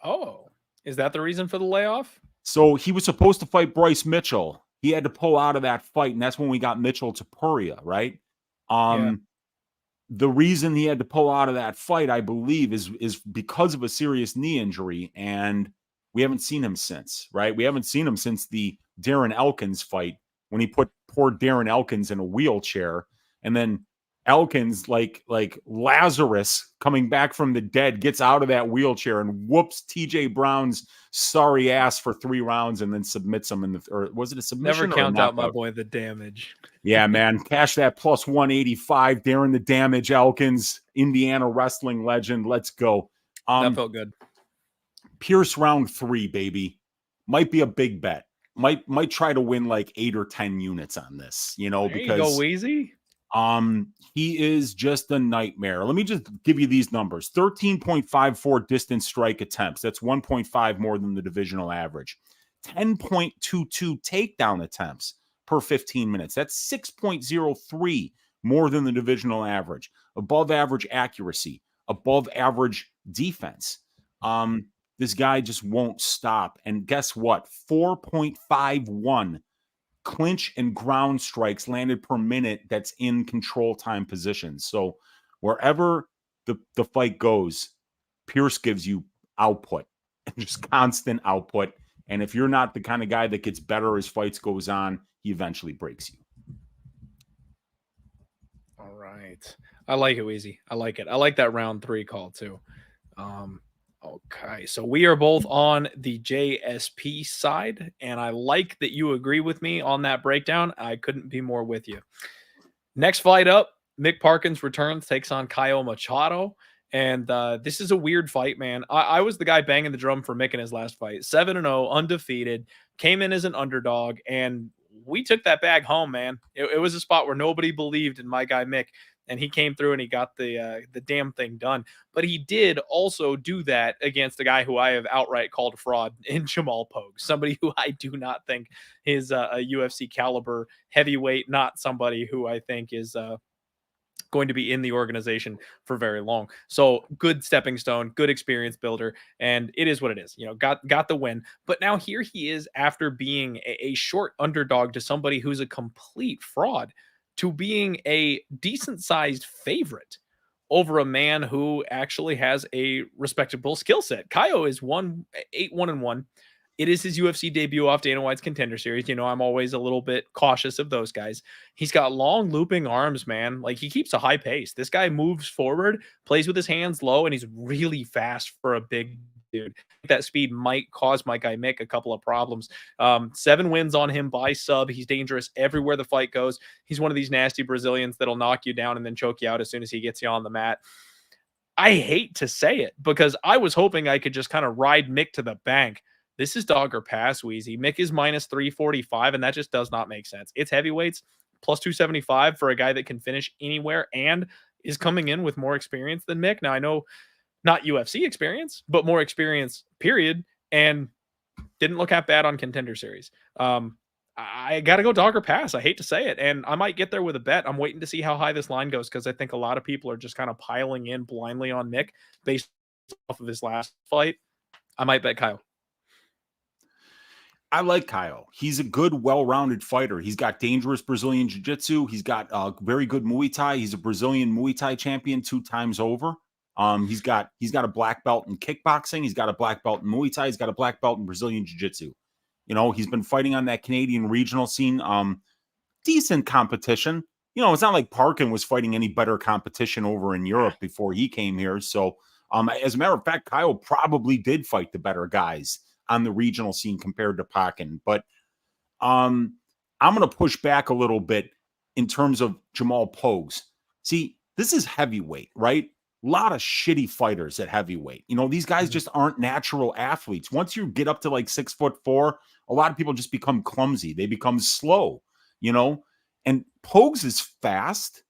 Oh, is that the reason for the layoff? So he was supposed to fight Bryce Mitchell. He had to pull out of that fight, and that's when we got Mitchell to Puria, right? The reason he had to pull out of that fight, I believe, is because of a serious knee injury, and we haven't seen him since, right? We haven't seen him since the Darren Elkins fight when he put poor Darren Elkins in a wheelchair, and then Elkins, like Lazarus coming back from the dead, gets out of that wheelchair and whoops TJ Brown's sorry ass for 3 rounds and then submits him in the, or was it a submission? Never count out my boy, the Damage. Yeah, man. Cash that plus 185. Darren the Damage Elkins, Indiana wrestling legend. Let's go. That felt good. Pearce round 3, baby. Might be a big bet. Might try to win like 8 or 10 units on this, you know, there because you go, Weezy. He is just a nightmare. Let me just give you these numbers. 13.54 distance strike attempts. That's 1.5 more than the divisional average. 10.22 takedown attempts per 15 minutes. That's 6.03 more than the divisional average. Above average accuracy, above average defense. This guy just won't stop. And guess what? 4.51 clinch and ground strikes landed per minute that's in control time positions. So wherever the fight goes, Pearce gives you output, just constant output. And if you're not the kind of guy that gets better as fights goes on, he eventually breaks you. All right. I like it, Weezy. I like it. I like that round 3 call too. Okay, so we are both on the JSP side, and I like that you agree with me on that breakdown. I couldn't be more with you. Next fight up, Mick Parkins returns, takes on Caio Machado, and this is a weird fight, man. I was the guy banging the drum for Mick in his last fight. 7-0, undefeated, came in as an underdog, and we took that bag home, man. It was a spot where nobody believed in my guy Mick. And he came through and he got the damn thing done. But he did also do that against a guy who I have outright called a fraud in Jamal Pogue, somebody who I do not think is a UFC caliber heavyweight, not somebody who I think is going to be in the organization for very long. So good stepping stone, good experience builder, and it is what it is. You know, got the win. But now here he is after being a short underdog to somebody who's a complete fraud, to being a decent-sized favorite over a man who actually has a respectable skill set. Caio is 8-1-1. It is his UFC debut off Dana White's Contender Series. You know, I'm always a little bit cautious of those guys. He's got long looping arms, man. Like, he keeps a high pace. This guy moves forward, plays with his hands low, and he's really fast for a big dude. That speed might cause my guy Mick a couple of problems. 7 wins on him by sub. He's dangerous everywhere the fight goes. He's one of these nasty Brazilians that'll knock you down and then choke you out as soon as he gets you on the mat. I hate to say it because I was hoping I could just kind of ride Mick to the bank. This is dog or pass, Wheezy. Mick is minus 345, and that just does not make sense. It's heavyweights, plus 275 for a guy that can finish anywhere and is coming in with more experience than Mick. Now, I know not UFC experience, but more experience, period, and didn't look that bad on Contender Series. I got to go dog or pass. I hate to say it, and I might get there with a bet. I'm waiting to see how high this line goes because I think a lot of people are just kind of piling in blindly on Mick based off of his last fight. I might bet Caio. I like Caio. He's a good, well-rounded fighter. He's got dangerous Brazilian jiu-jitsu. He's got very good Muay Thai. He's a Brazilian Muay Thai champion 2 times over. He's got a black belt in kickboxing. He's got a black belt in Muay Thai. He's got a black belt in Brazilian jiu-jitsu. You know, he's been fighting on that Canadian regional scene. Decent competition. You know, it's not like Parkin was fighting any better competition over in Europe before he came here. So, as a matter of fact, Caio probably did fight the better guys on the regional scene compared to Parkin. But I I'm going to push back a little bit in terms of Jamal Pogues. See, this is heavyweight, right? A lot of shitty fighters at heavyweight. You know, these guys just aren't natural athletes. Once you get up to like 6'4", a lot of people just become clumsy. They become slow, you know? And Pogues is fast.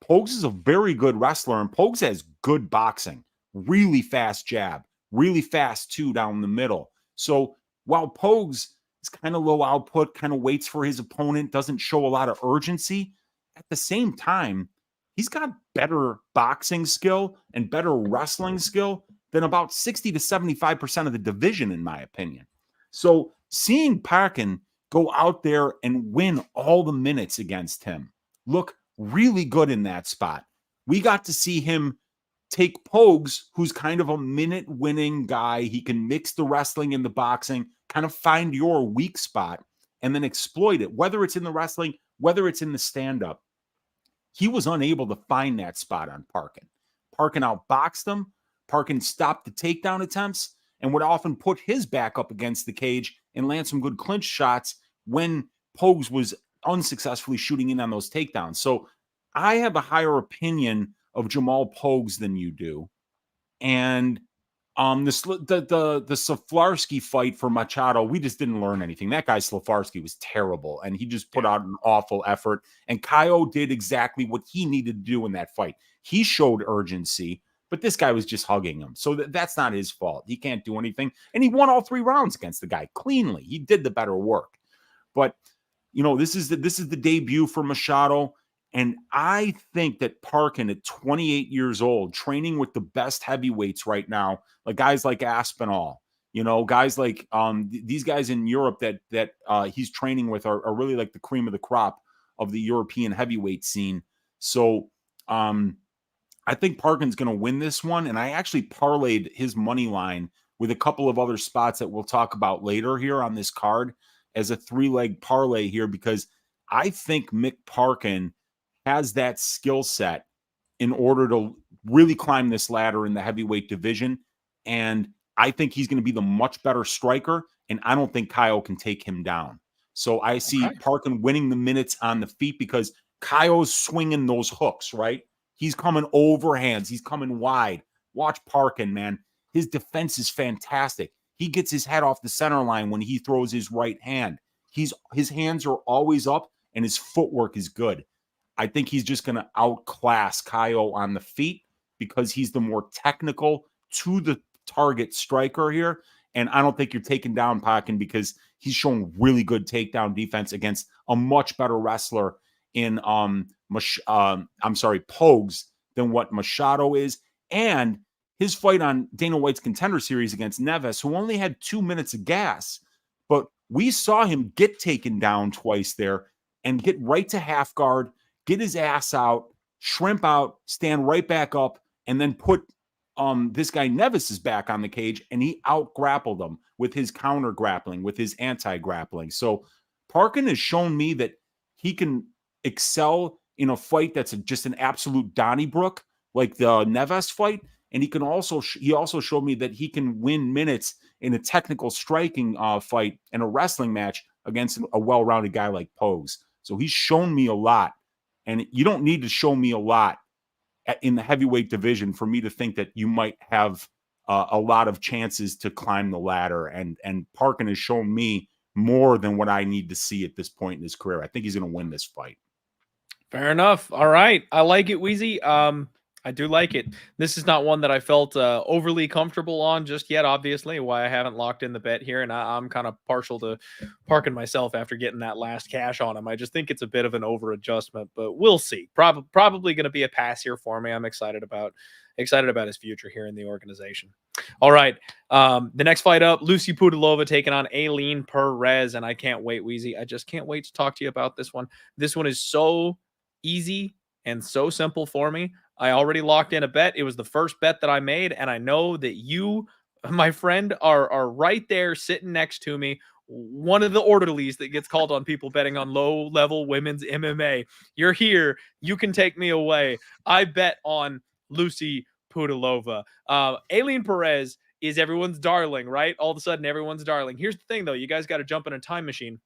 Pogues is a very good wrestler, and Pogues has good boxing, really fast jab, really fast too down the middle. So while Pogues is kind of low output, kind of waits for his opponent, doesn't show a lot of urgency, at the same time, he's got better boxing skill and better wrestling skill than about 60 to 75% of the division, in my opinion. So seeing Parkin go out there and win all the minutes against him, look really good in that spot. We got to see him take Pogues, who's kind of a minute winning guy. He can mix the wrestling and the boxing, kind of find your weak spot and then exploit it, whether it's in the wrestling, whether it's in the stand-up. He was unable to find that spot on Parkin. Parkin outboxed him. Parkin stopped the takedown attempts and would often put his back up against the cage and land some good clinch shots when Pogues was unsuccessfully shooting in on those takedowns. So I have a higher opinion of Jamal Pogues than you do. And the Saflarski fight for Machado, we just didn't learn anything. That guy Saflarski was terrible, and he just put out an awful effort. And Caio did exactly what he needed to do in that fight. He showed urgency, but this guy was just hugging him. So that's not his fault. He can't do anything. And he won all 3 rounds against the guy cleanly. He did the better work. But, you know, this is the debut for Machado. And I think that Parkin at 28 years old, training with the best heavyweights right now, like guys like Aspinall, you know, guys like these guys in Europe that he's training with are really like the cream of the crop of the European heavyweight scene. So I think Parkin's going to win this one. And I actually parlayed his money line with a couple of other spots that we'll talk about later here on this card as a 3-leg parlay here, because I think Mick Parkin has that skill set in order to really climb this ladder in the heavyweight division. And I think he's going to be the much better striker. And I don't think Caio can take him down. So I see Parkin winning the minutes on the feet because Caio's swinging those hooks, right? He's coming overhands. He's coming wide. Watch Parkin, man. His defense is fantastic. He gets his head off the center line when he throws his right hand. His hands are always up and his footwork is good. I think he's just going to outclass Caio on the feet because he's the more technical to the target striker here. And I don't think you're taking down Parkin because he's shown really good takedown defense against a much better wrestler in Pogues than what Machado is. And his fight on Dana White's Contender Series against Neves, who only had 2 minutes of gas, but we saw him get taken down twice there and get right to half guard, get his ass out, shrimp out, stand right back up, and then put this guy Neves' back on the cage, and he out-grappled him with his counter-grappling, with his anti-grappling. So Parkin has shown me that he can excel in a fight that's just an absolute Donnybrook, like the Neves fight, and he also showed me that he can win minutes in a technical striking fight and a wrestling match against a well-rounded guy like Pogues. So he's shown me a lot. And you don't need to show me a lot in the heavyweight division for me to think that you might have a lot of chances to climb the ladder. And Parkin has shown me more than what I need to see at this point in his career. I think he's going to win this fight. Fair enough. All right. I like it, Wheezy. I do like it. This is not one that I felt overly comfortable on just yet, obviously, why I haven't locked in the bet here. And I'm kind of partial to Parkin myself after getting that last cash on him. I just think it's a bit of an over adjustment, but we'll see. Probably going to be a pass here for me. I'm excited about his future here in the organization. All right. The next fight up, Lucie Pudilová taking on Ailin Perez. And I can't wait, Wheezy. I just can't wait to talk to you about this one. This one is so easy and so simple for me. I already locked in a bet. It was the first bet that I made, and I know that you, my friend, are right there sitting next to me. One of the orderlies that gets called on people betting on low-level women's MMA. You're here. You can take me away. I bet on Lucie Pudilová. Ailin Perez is everyone's darling, right? All of a sudden, everyone's darling. Here's the thing, though. You guys got to jump in a time machine.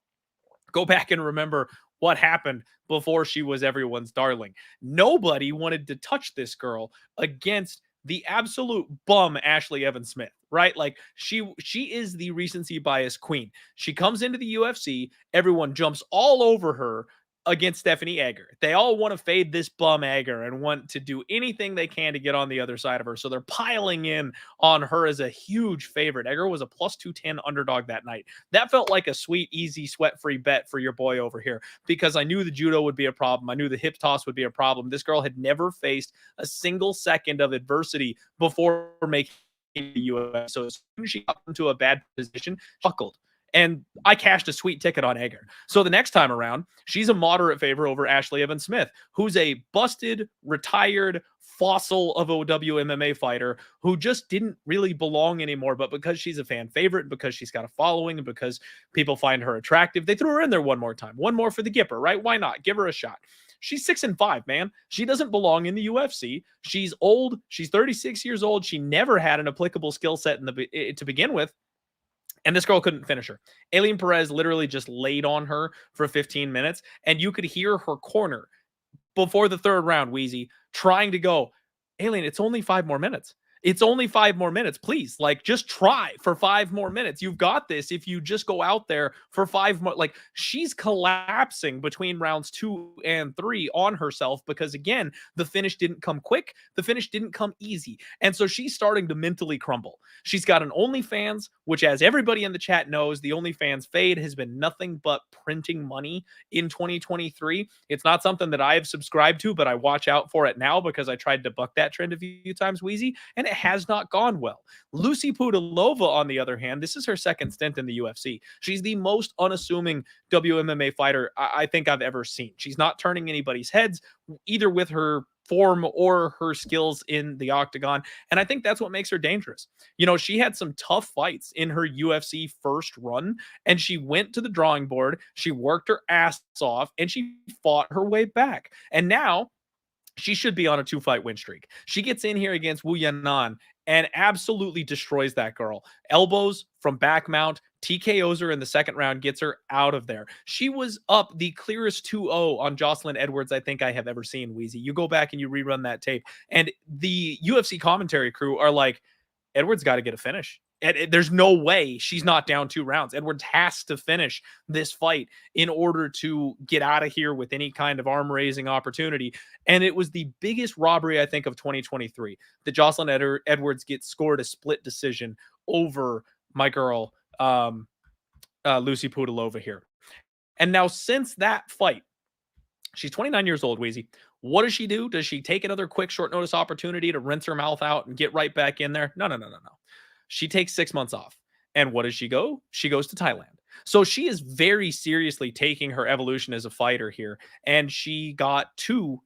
Go back and remember what happened before she was everyone's darling. Nobody wanted to touch this girl against the absolute bum Ashley Evans Smith, right? Like she is the recency bias queen. She comes into the UFC, everyone jumps all over her against Stephanie Egger. They all want to fade this bum Egger and want to do anything they can to get on the other side of her. So they're piling in on her as a huge favorite. Egger was a plus 210 underdog that night. That felt like a sweet, easy, sweat-free bet for your boy over here because I knew the judo would be a problem. I knew the hip toss would be a problem. This girl had never faced a single second of adversity before making the UFC. So as soon as she got into a bad position, buckled. And I cashed a sweet ticket on Egger. So the next time around, she's a moderate favor over Ashley Evans Smith, who's a busted, retired fossil of a WMMA fighter who just didn't really belong anymore. But because she's a fan favorite, because she's got a following, and because people find her attractive, they threw her in there one more time. One more for the Gipper, right? Why not? Give her a shot. She's 6-5, man. She doesn't belong in the UFC. She's old. She's 36 years old. She never had an applicable skill set to begin with. And this girl couldn't finish her. Ailin Perez literally just laid on her for 15 minutes. And you could hear her corner before the third round, Wheezy, trying to go, Ailin, it's only 5 more minutes. It's only 5 more minutes. Please, like, just try for 5 more minutes. You've got this if you just go out there for 5 more. Like, she's collapsing between rounds 2 and 3 on herself because, again, the finish didn't come quick. The finish didn't come easy. And so she's starting to mentally crumble. She's got an OnlyFans, which, as everybody in the chat knows, the OnlyFans fade has been nothing but printing money in 2023. It's not something that I have subscribed to, but I watch out for it now because I tried to buck that trend a few times, Wheezy, and it has not gone well. Lucie Pudilová, on the other hand, this is her second stint in the UFC. She's the most unassuming WMMA fighter I think I've ever seen. She's not turning anybody's heads, either with her form or her skills in the octagon. And I think that's what makes her dangerous. You know, she had some tough fights in her UFC first run, and she went to the drawing board. She worked her ass off, and she fought her way back. And now she should be on a 2-fight win streak. She gets in here against Wu Yan'an and absolutely destroys that girl. Elbows from back mount, TKOs her in the second round, gets her out of there. She was up the clearest 2-0 on Jocelyn Edwards I think I have ever seen, Wheezy. You go back and you rerun that tape, and the UFC commentary crew are like, Edwards got to get a finish. There's no way she's not down 2 rounds. Edwards has to finish this fight in order to get out of here with any kind of arm-raising opportunity. And it was the biggest robbery, I think, of 2023 that Jocelyn Edwards gets scored a split decision over my girl, Lucie Pudilová here. And now since that fight, she's 29 years old, Wheezy. What does she do? Does she take another quick short notice opportunity to rinse her mouth out and get right back in there? No. She takes 6 months off. And what does she go? She goes to Thailand. So she is very seriously taking her evolution as a fighter here. And she got 2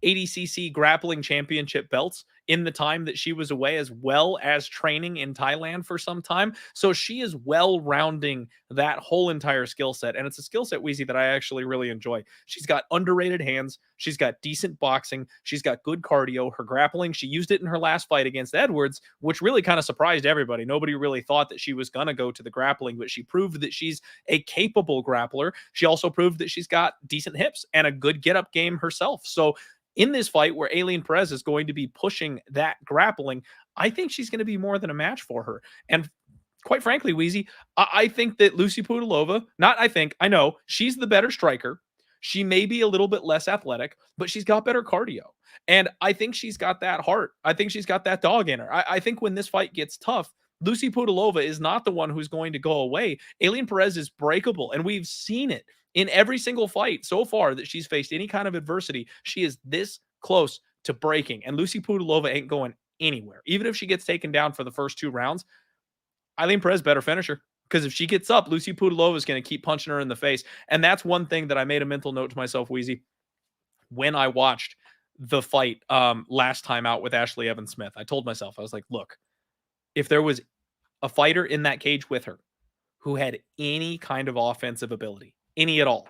ADCC grappling championship belts in the time that she was away, as well as training in Thailand for some time. So she is well rounding that whole entire skill set. And it's a skill set, Wheezy, that I actually really enjoy. She's got underrated hands. She's got decent boxing. She's got good cardio. Her grappling, she used it in her last fight against Edwards, which really kind of surprised everybody. Nobody really thought that she was going to go to the grappling, but she proved that she's a capable grappler. She also proved that she's got decent hips and a good get-up game herself. So in this fight where Ailin Perez is going to be pushing that grappling, I think she's going to be more than a match for her. And quite frankly, Wheezy, I think that Lucie Pudilová, I know, she's the better striker. She may be a little bit less athletic, but she's got better cardio. And I think she's got that heart. I think she's got that dog in her. I think when this fight gets tough, Lucie Pudilová is not the one who's going to go away. Ailin Perez is breakable, and we've seen it in every single fight so far that she's faced any kind of adversity. She is this close to breaking, and Lucie Pudilová ain't going anywhere. Even if she gets taken down for the first 2 rounds, Ailin Perez better finish her, because if she gets up, Lucie Pudilová is going to keep punching her in the face. And that's one thing that I made a mental note to myself, Wheezy, when I watched the fight last time out with Ashley Evans Smith. I told myself, I was like, look, if there was a fighter in that cage with her who had any kind of offensive ability, any at all,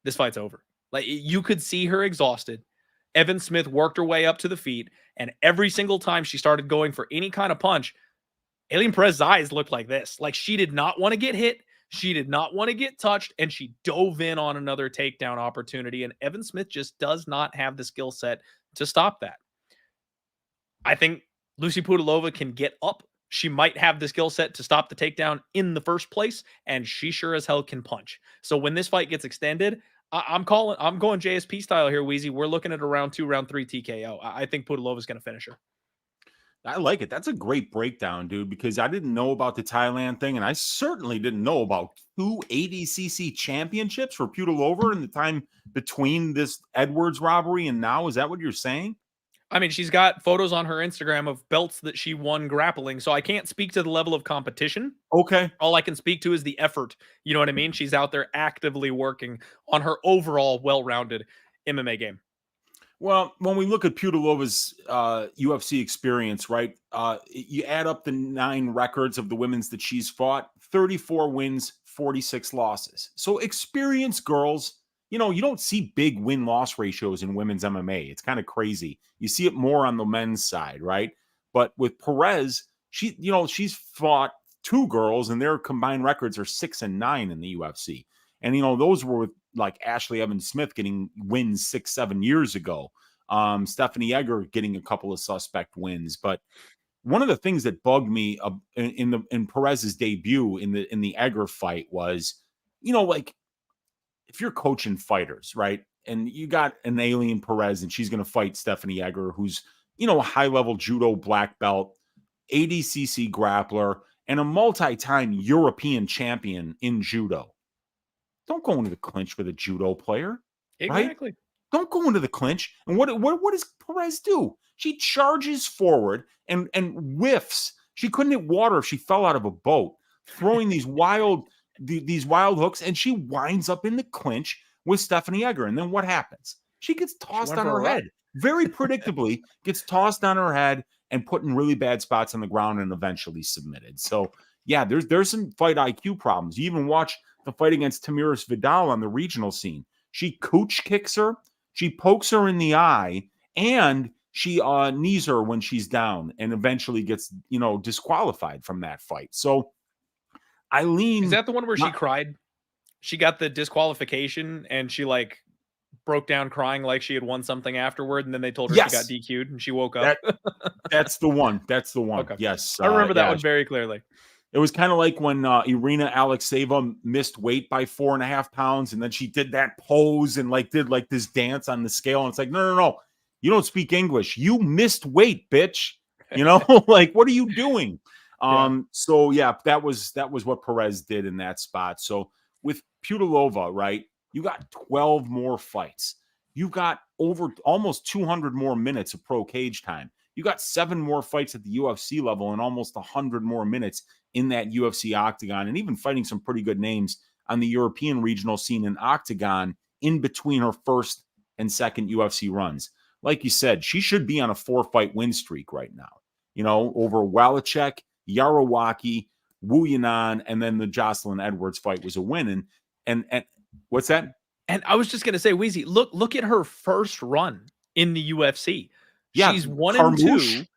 this fight's over. Like, you could see her exhausted. Evans Smith worked her way up to the feet, and every single time she started going for any kind of punch, Ailin Perez's eyes looked like this. Like, she did not want to get hit. She did not want to get touched, and she dove in on another takedown opportunity, and Evan Smith just does not have the skill set to stop that. I think Lucie Pudilová can get up. She might have the skill set to stop the takedown in the first place, and she sure as hell can punch. So when this fight gets extended, I'm going JSP style here, Wheezy. We're looking at a round 2, round 3 TKO. I think Pudilová is going to finish her. I like it. That's a great breakdown, dude, because I didn't know about the Thailand thing, and I certainly didn't know about 2 ADCC championships for Pudilová in the time between this Edwards robbery and now. Is that what you're saying? I mean, she's got photos on her Instagram of belts that she won grappling, so I can't speak to the level of competition. Okay. All I can speak to is the effort. You know what I mean? She's out there actively working on her overall well-rounded MMA game. Well, when we look at Pudilova's UFC experience, right, you add up the 9 records of the women's that she's fought, 34 wins, 46 losses. So experienced girls, you know, you don't see big win-loss ratios in women's MMA. It's kind of crazy. You see it more on the men's side, right? But with Perez, she's fought 2 girls, and their combined records are 6 and 9 in the UFC. And, you know, those were with like Ashley Evans Smith getting wins 6-7 years ago. Stephanie Egger getting a couple of suspect wins. But one of the things that bugged me in Perez's debut in the Egger fight was, you know, like if you're coaching fighters, right? And you got an Ailin Perez, and she's going to fight Stephanie Egger, who's, you know, a high-level judo black belt, ADCC grappler, and a multi-time European champion in judo. Don't go into the clinch with a judo player. Exactly. Right? Don't go into the clinch. And what does Perez do? She charges forward and whiffs. She couldn't hit water if she fell out of a boat, throwing these wild hooks, and she winds up in the clinch with Stephanie Egger. And then what happens? She gets tossed on her head. Very predictably gets tossed on her head and put in really bad spots on the ground and eventually submitted. So, yeah, there's some fight IQ problems. You even watch the fight against Tamiris Vidal on the regional scene. She cooch kicks her, she pokes her in the eye, and she knees her when she's down and eventually gets, you know, disqualified from that fight. So Ailin, is that the one where she cried? She got the disqualification and she like broke down crying like she had won something afterward, and then they told her she got DQ'd and she woke up. That's the one. Okay. Yes. I remember that one very clearly. It was kind of like when Irina Alexeyeva missed weight by 4.5 pounds, and then she did that pose and did this dance on the scale. And it's like, no. You don't speak English. You missed weight, bitch. You know, like, what are you doing? So yeah, that was what Perez did in that spot. So with Pudilová, right, you got 12 more fights. You got over almost 200 more minutes of pro cage time. You got 7 more fights at the UFC level and almost 100 more minutes in that UFC octagon, and even fighting some pretty good names on the European regional scene in octagon in between her first and second UFC runs. Like you said, she should be on a 4-fight win streak right now, you know, over Wallachek, Yarawaki, Wu Yanan, and then the Jocelyn Edwards fight was a win. And what's that? And I was just going to say, Wheezy, look at her first run in the UFC. Yeah, she's 1-2.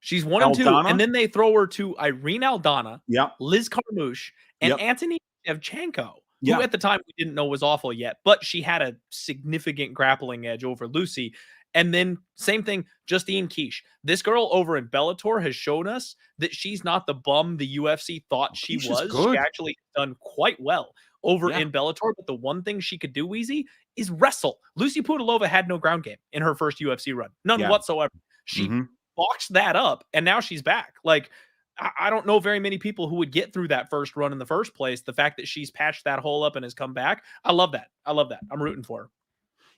She's 1-2, and then they throw her to Irene Aldana, Liz Carmouche, and Anthony Shevchenko, who at the time we didn't know was awful yet, but she had a significant grappling edge over Lucie. And then same thing, Justine Kish. This girl over in Bellator has shown us that she's not the bum the UFC thought she was. She actually done quite well over in Bellator, but the one thing she could do, Wheezy, is wrestle. Lucie Pudilová had no ground game in her first UFC run. None whatsoever. She boxed that up, and now she's back. Like, I don't know very many people who would get through that first run in the first place. The fact that she's patched that hole up and has come back, I love that. I'm rooting for her.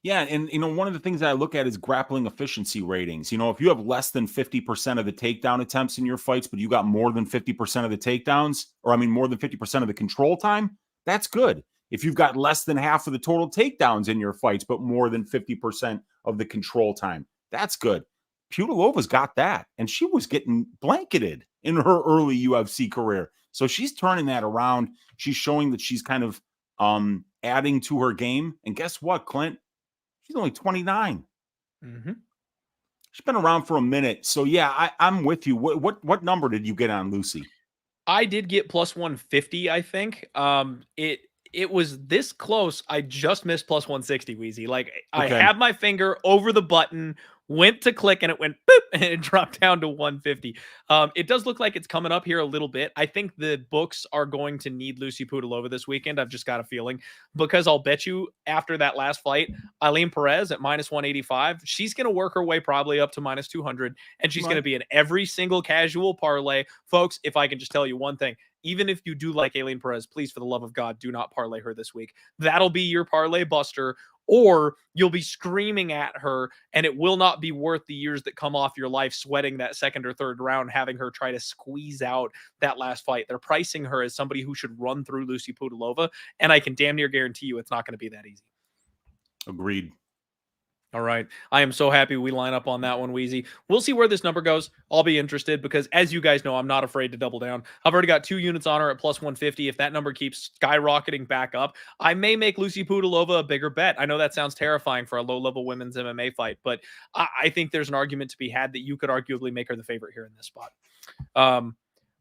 Yeah, and, you know, one of the things that I look at is grappling efficiency ratings. You know, if you have less than 50% of the takedown attempts in your fights, but you got more than 50% of the takedowns, or I mean, more than 50% of the control time, that's good. If you've got less than half of the total takedowns in your fights, but more than 50% of the control time, that's good. Pudilova's got that, and she was getting blanketed in her early UFC career. So she's turning that around. She's showing that she's kind of adding to her game. And guess what, Clint? She's only 29. She's been around for a minute. So yeah, I'm with you. What number did you get on Lucie? I did get plus 150, I think. It was this close. I just missed plus 160, Wheezy. Like I Okay. had my finger over the button, went to click, and it went boop, and it dropped down to 150. It does look like it's coming up here a little bit. I think the books are going to need Lucie Pudilová this weekend. I've just got a feeling because I'll bet you after that last fight, Ailin Perez at minus 185, she's going to work her way probably up to minus 200, and she's going to be in every single casual parlay. Folks, if I can just tell you one thing, even if you do like Ailin Perez, please, for the love of God, do not parlay her this week. That'll be your parlay buster, or you'll be screaming at her, and it will not be worth the years that come off your life sweating that second or third round, having her try to squeeze out that last fight. They're pricing her as somebody who should run through Lucie Pudilová, and I can damn near guarantee you it's not going to be that easy. Agreed. All right. I am so happy we line up on that one, Wheezy. We'll see where this number goes. I'll be interested because, as you guys know, I'm not afraid to double down. I've already got 2 units on her at plus 150. If that number keeps skyrocketing back up, I may make Lucie Pudilová a bigger bet. I know that sounds terrifying for a low-level women's MMA fight, but I think there's an argument to be had that you could arguably make her the favorite here in this spot.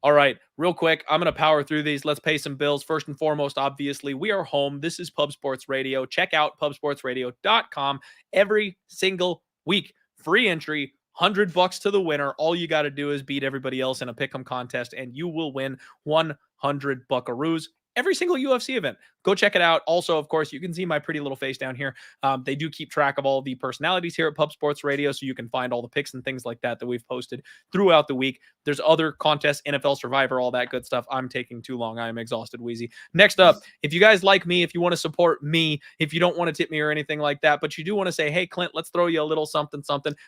All right, real quick, I'm going to power through these. Let's pay some bills. First and foremost, obviously, we are home. This is Pub Sports Radio. Check out pubsportsradio.com every single week. Free entry, $100 to the winner. All you got to do is beat everybody else in a pick'em contest, and you will win 100 buckaroos every single UFC event. Go check it out. Also, of course, you can see my pretty little face down here. They do keep track of all the personalities here at Pub Sports Radio, so you can find all the picks and things like that that we've posted throughout the week. There's other contests, NFL Survivor, all that good stuff. I'm taking too long. I am exhausted, Wheezy. Next up, if you guys like me, if you want to support me, if you don't want to tip me or anything like that, but you do want to say, hey, Clint, let's throw you a little something,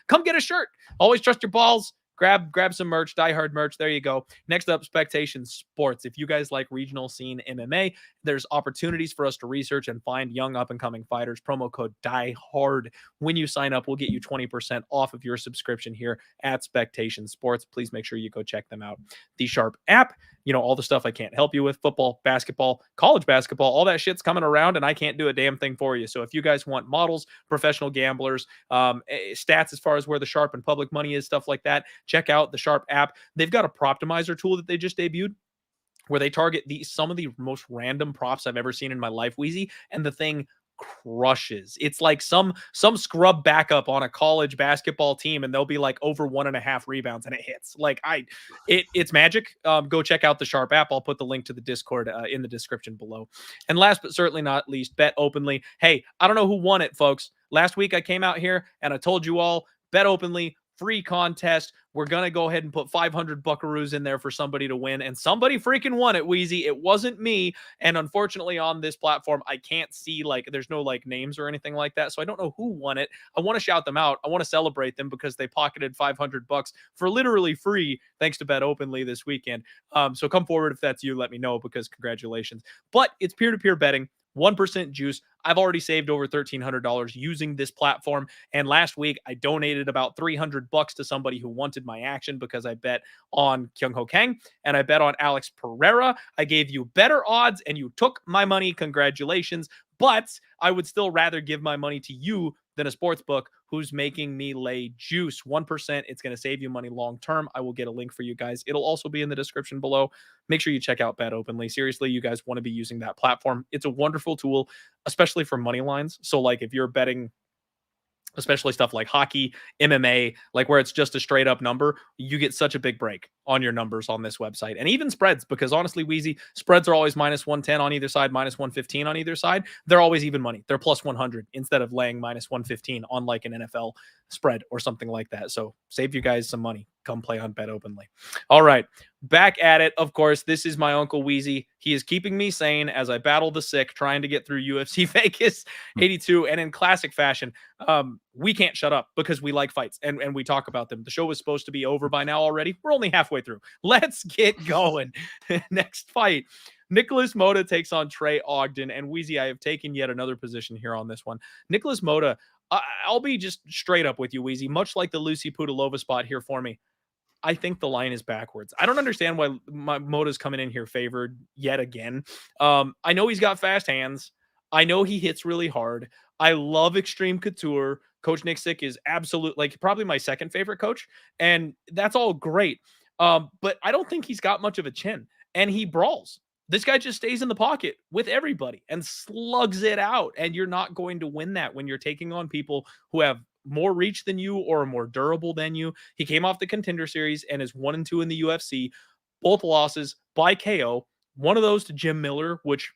come get a shirt. Always trust your balls. Grab some merch, Die Hard merch. There you go. Next up, Spectation Sports. If you guys like regional scene MMA, there's opportunities for us to research and find young up-and-coming fighters. Promo code Die Hard. When you sign up, we'll get you 20% off of your subscription here at Spectation Sports. Please make sure you go check them out. The Sharp app, all the stuff I can't help you with, football, basketball, college basketball, all that shit's coming around, and I can't do a damn thing for you. So if you guys want models, professional gamblers, stats as far as where the Sharp and public money is, stuff like that, check out the Sharp app. They've got a Proptimizer tool that they just debuted where they target some of the most random props I've ever seen in my life, Wheezy, and the thing crushes. It's like some scrub backup on a college basketball team, and they'll be like over 1.5 rebounds, and it hits. Like it's magic. Go check out the Sharp app. I'll put the link to the Discord in the description below. And last but certainly not least, bet openly. Hey, I don't know who won it, folks. Last week I came out here and I told you all, bet openly. Free contest. We're going to go ahead and put 500 buckaroos in there for somebody to win. And somebody freaking won it, Wheezy. It wasn't me. And unfortunately on this platform, I can't see, there's no names or anything like that. So I don't know who won it. I want to shout them out. I want to celebrate them because they pocketed 500 bucks for literally free thanks to Bet Openly this weekend. So come forward if that's you. Let me know because congratulations. But it's peer-to-peer betting. 1% juice. I've already saved over $1,300 using this platform. And last week, I donated about 300 bucks to somebody who wanted my action because I bet on Kyung Ho Kang and I bet on Alex Pereira. I gave you better odds and you took my money. Congratulations. But I would still rather give my money to you than a sports book who's making me lay juice. 1%. It's going to save you money long term. I will get a link for you guys. It'll also be in the description below. Make sure you check out Bet Openly. Seriously, you guys want to be using that platform. It's a wonderful tool, especially for money lines. So if you're betting, especially stuff like hockey, MMA, where it's just a straight up number, you get such a big break on your numbers on this website. And even spreads, because honestly, Wheezy, spreads are always minus 110 on either side, minus 115 on either side. They're always even money. They're plus 100 instead of laying minus 115 on an NFL spread or something like that. So save you guys some money. Come play on Bet Openly. All right, back at it. Of course, this is my Uncle Wheezy. He is keeping me sane as I battle the sick, trying to get through UFC Vegas 82. And in classic fashion, we can't shut up because we like fights and we talk about them. The show was supposed to be over by now already. We're only halfway through. Let's get going. Next fight. Nikolas Motta takes on Trey Ogden. And Wheezy, I have taken yet another position here on this one. Nikolas Motta, I'll be just straight up with you, Wheezy, much like the Lucie Pudilová spot here for me. I think the line is backwards. I don't understand why Motta's coming in here favored yet again. I know he's got fast hands. I know he hits really hard. I love Extreme Couture. Coach Nick Sick is probably my second favorite coach. And that's all great. But I don't think he's got much of a chin. and he brawls. This guy just stays in the pocket with everybody and slugs it out. And you're not going to win that when you're taking on people who have more reach than you or are more durable than you. He came off the Contender Series and is 1-2 in the UFC. Both losses by KO. One of those to Jim Miller, which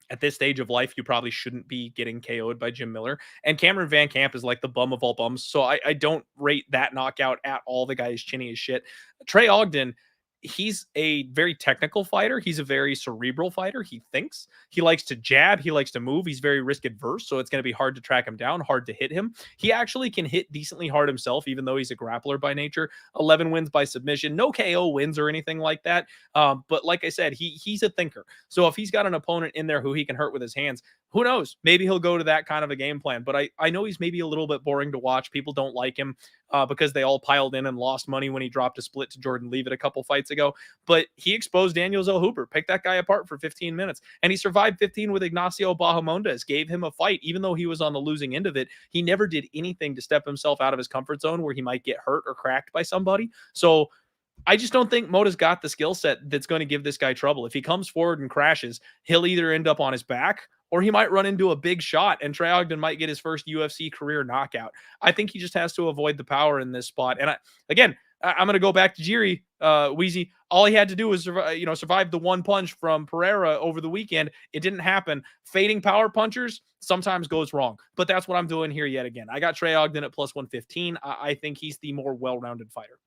at this stage of life, you probably shouldn't be getting KO'd by Jim Miller. And Cameron Van Camp is like the bum of all bums. So I don't rate that knockout at all. The guy is chinny as shit. Trey Ogden, he's a very technical fighter. He's a very cerebral fighter. He thinks. He likes to jab. He likes to move. He's very risk adverse, so it's going to be hard to track him down, hard to hit him. He actually can hit decently hard himself, even though he's a grappler by nature. 11 wins by submission. No KO wins or anything like that. But like I said, he's a thinker. So if he's got an opponent in there who he can hurt with his hands, who knows? Maybe he'll go to that kind of a game plan. But I know he's maybe a little bit boring to watch. People don't like him because they all piled in and lost money when he dropped a split to Jordan Leavitt a couple fights ago. But he exposed Daniel Zellhuber, picked that guy apart for 15 minutes, and he survived 15 with Ignacio Bahamondes, gave him a fight. Even though he was on the losing end of it, he never did anything to step himself out of his comfort zone where he might get hurt or cracked by somebody. So I just don't think Motta's got the skill set that's going to give this guy trouble. If he comes forward and crashes, he'll either end up on his back or he might run into a big shot and Trey Ogden might get his first UFC career knockout. I think he just has to avoid the power in this spot. And I'm going to go back to Jiri, Wheezy. All he had to do was survive the one punch from Pereira over the weekend. It didn't happen. Fading power punchers sometimes goes wrong, but that's what I'm doing here yet again. I got Trey Ogden at plus 115. I think he's the more well-rounded fighter.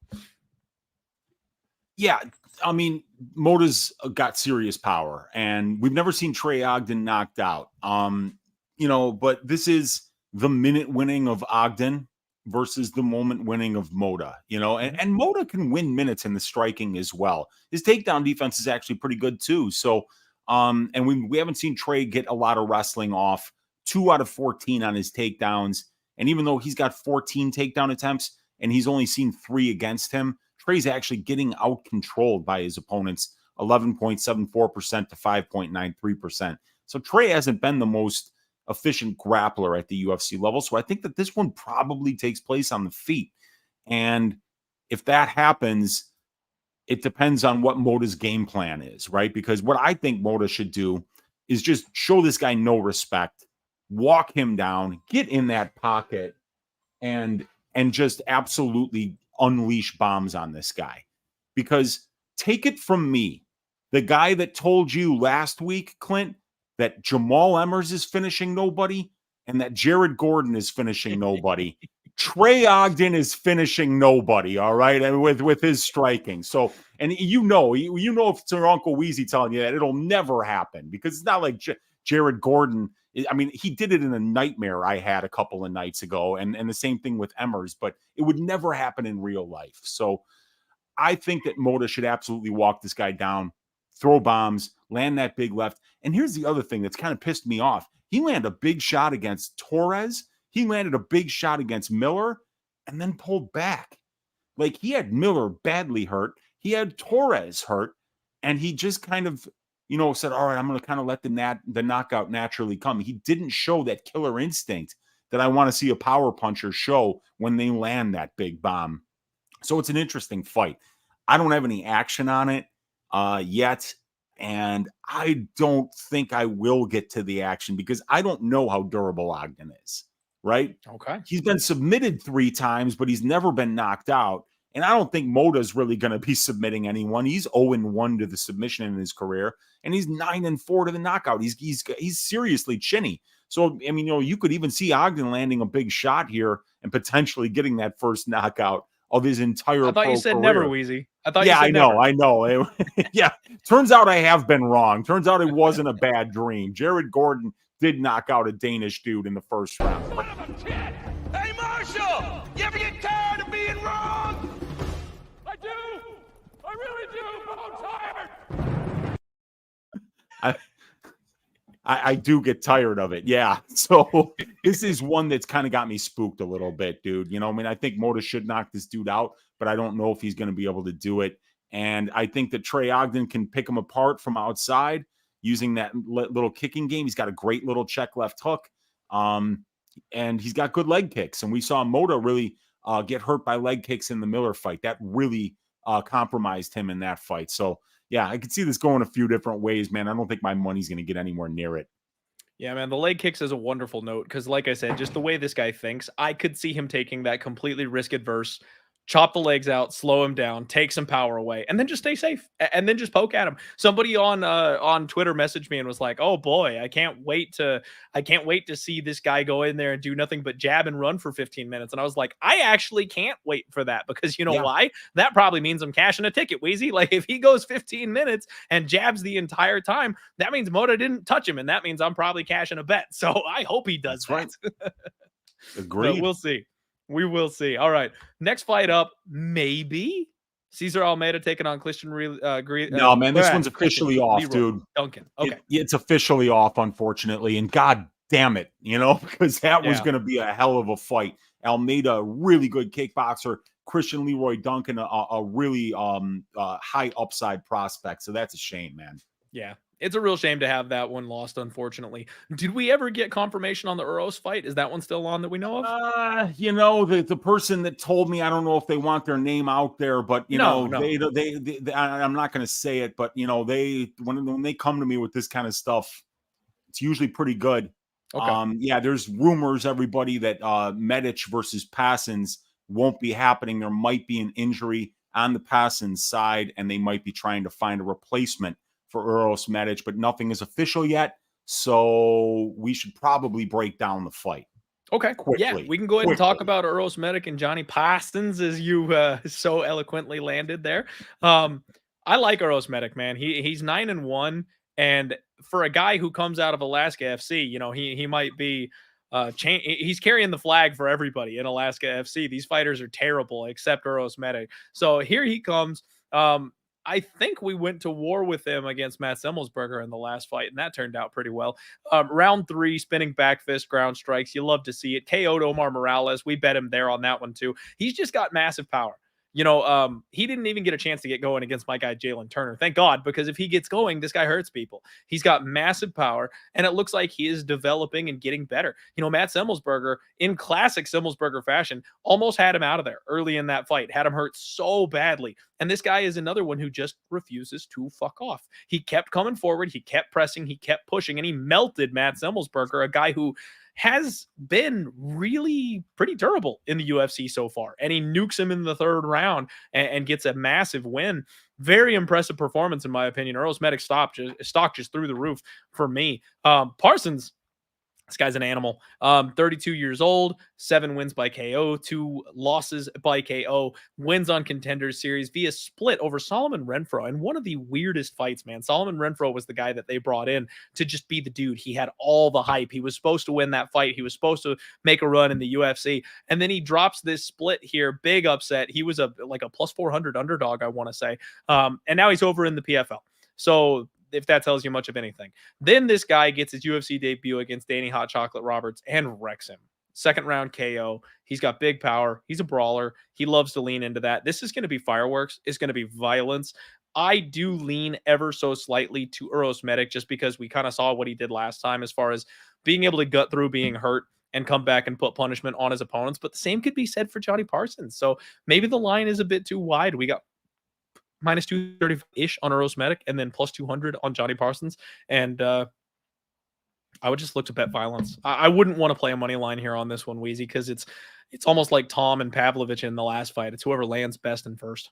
Yeah, I mean, Motta's got serious power, and we've never seen Trey Ogden knocked out. But this is the minute winning of Ogden versus the moment winning of Motta, and Motta can win minutes in the striking as well. His takedown defense is actually pretty good too. So, and we haven't seen Trey get a lot of wrestling off. 2 out of 14 on his takedowns. And even though he's got 14 takedown attempts and he's only seen 3 against him, Trey's actually getting out-controlled by his opponents, 11.74% to 5.93%. So Trey hasn't been the most efficient grappler at the UFC level. So I think that this one probably takes place on the feet. And if that happens, it depends on what Motta's game plan is, right? Because what I think Motta should do is just show this guy no respect, walk him down, get in that pocket, and just absolutely unleash bombs on this guy. Because take it from me, the guy that told you last week, Clint, that Jamal Emmers is finishing nobody and that Jared Gordon is finishing nobody. Trey Ogden is finishing nobody, all right, and with his striking. So, and if it's your Uncle Weezy telling you that, it'll never happen because it's not like Jared Gordon. I mean, he did it in a nightmare I had a couple of nights ago, and the same thing with Emmers, but it would never happen in real life. So I think that Motta should absolutely walk this guy down, throw bombs, land that big left. And here's the other thing that's kind of pissed me off. He landed a big shot against Torres. He landed a big shot against Miller and then pulled back. Like, he had Miller badly hurt. He had Torres hurt. And he just kind of, said, all right, I'm going to kind of let the knockout naturally come. He didn't show that killer instinct that I want to see a power puncher show when they land that big bomb. So it's an interesting fight. I don't have any action on it yet. And I don't think I will get to the action because I don't know how durable Ogden is, right? Okay. He's been submitted 3 times, but he's never been knocked out. And I don't think Motta's really going to be submitting anyone. He's 0-1 to the submission in his career, and he's 9-4 to the knockout. He's seriously chinny. So, I mean, you could even see Ogden landing a big shot here and potentially getting that first knockout of his entire I thought you said career. Never, Wheezy. I know. Yeah. Turns out I have been wrong. Turns out it wasn't a bad dream. Jared Gordon did knock out a Danish dude in the first round. Son of a kid! Hey, Marshall! You ever get tired of being wrong? I do! I really do, but I'm tired! I do get tired of it. Yeah. So this is one that's kind of got me spooked a little bit, dude. I think Motta should knock this dude out, but I don't know if he's going to be able to do it. And I think that Trey Ogden can pick him apart from outside using that little kicking game. He's got a great little check left hook. And he's got good leg kicks. And we saw Motta really get hurt by leg kicks in the Miller fight. That really compromised him in that fight. So yeah, I could see this going a few different ways, man. I don't think my money's going to get anywhere near it. Yeah, man, the leg kicks is a wonderful note because, like I said, just the way this guy thinks, I could see him taking that completely risk adverse, chop the legs out, slow him down, take some power away, and then just stay safe, and then just poke at him. Somebody on Twitter messaged me and was like, "Oh boy, I can't wait to see this guy go in there and do nothing but jab and run for 15 minutes." And I was like, I actually can't wait for that because you know why? That probably means I'm cashing a ticket, Wheezy. Like if he goes 15 minutes and jabs the entire time, that means Motta didn't touch him, and that means I'm probably cashing a bet. So I hope he does that. Right. Agreed. But we'll see. We will see. All right. Next fight up, maybe Cesar Almeida taking on Christian No, man, this one's officially off, dude. Duncan. Okay. It's officially off, unfortunately. And God damn it, because that was going to be a hell of a fight. Almeida, a really good kickboxer. Christian Leroy Duncan, a really high upside prospect. So that's a shame, man. Yeah. It's a real shame to have that one lost, unfortunately. Did we ever get confirmation on the Uros fight? Is that one still on that we know of? The person that told me, I don't know if they want their name out there, but they I'm not going to say it, but when they come to me with this kind of stuff, it's usually pretty good. Okay. There's rumors, everybody, that Medic versus Parsons won't be happening. There might be an injury on the Parsons side, and they might be trying to find a replacement for Uros Medic, but nothing is official yet. So we should probably break down the fight. Okay. Quickly. Yeah, we can go ahead and talk about Uros Medic and Johnny Parsons, as you so eloquently landed there. I like Uros Medic, man. He's 9-1, and for a guy who comes out of Alaska FC, he might be he's carrying the flag for everybody in Alaska FC. These fighters are terrible except Uros Medic. So here he comes. I think we went to war with him against Matt Semmelsberger in the last fight, and that turned out pretty well. Round 3, spinning back fist, ground strikes. You love to see it. KO'd Omar Morales. We bet him there on that one, too. He's just got massive power. He didn't even get a chance to get going against my guy, Jalen Turner. Thank God, because if he gets going, this guy hurts people. He's got massive power, and it looks like he is developing and getting better. Matt Semmelsberger, in classic Semmelsberger fashion, almost had him out of there early in that fight, had him hurt so badly. And this guy is another one who just refuses to fuck off. He kept coming forward, he kept pressing, he kept pushing, and he melted Matt Semmelsberger, a guy who has been really pretty durable in the UFC so far. And he nukes him in the 3rd round and gets a massive win. Very impressive performance, in my opinion. Uros Medic stock just through the roof for me. Parsons, this guy's an animal. 32 years old, 7 wins by KO, 2 losses by KO, wins on Contenders Series via split over Solomon Renfro. And one of the weirdest fights, man. Solomon Renfro was the guy that they brought in to just be the dude. He had all the hype. He was supposed to win that fight. He was supposed to make a run in the UFC. And then he drops this split here. Big upset. He was a plus 400 underdog, I want to say. And now he's over in the PFL. So if that tells you much of anything. Then this guy gets his UFC debut against Danny Hot Chocolate Roberts and wrecks him. 2nd round KO. He's got big power. He's a brawler. He loves to lean into that. This is going to be fireworks. It's going to be violence. I do lean ever so slightly to Uros Medic just because we kind of saw what he did last time as far as being able to gut through being hurt and come back and put punishment on his opponents. But the same could be said for Johnny Parsons. So maybe the line is a bit too wide. We got minus 230-ish on Uros Medic and then plus 200 on Johnny Parsons. And I would just look to bet violence. I wouldn't want to play a money line here on this one, Wheezy, because it's almost like Tom and Pavlovich in the last fight. It's whoever lands best and first.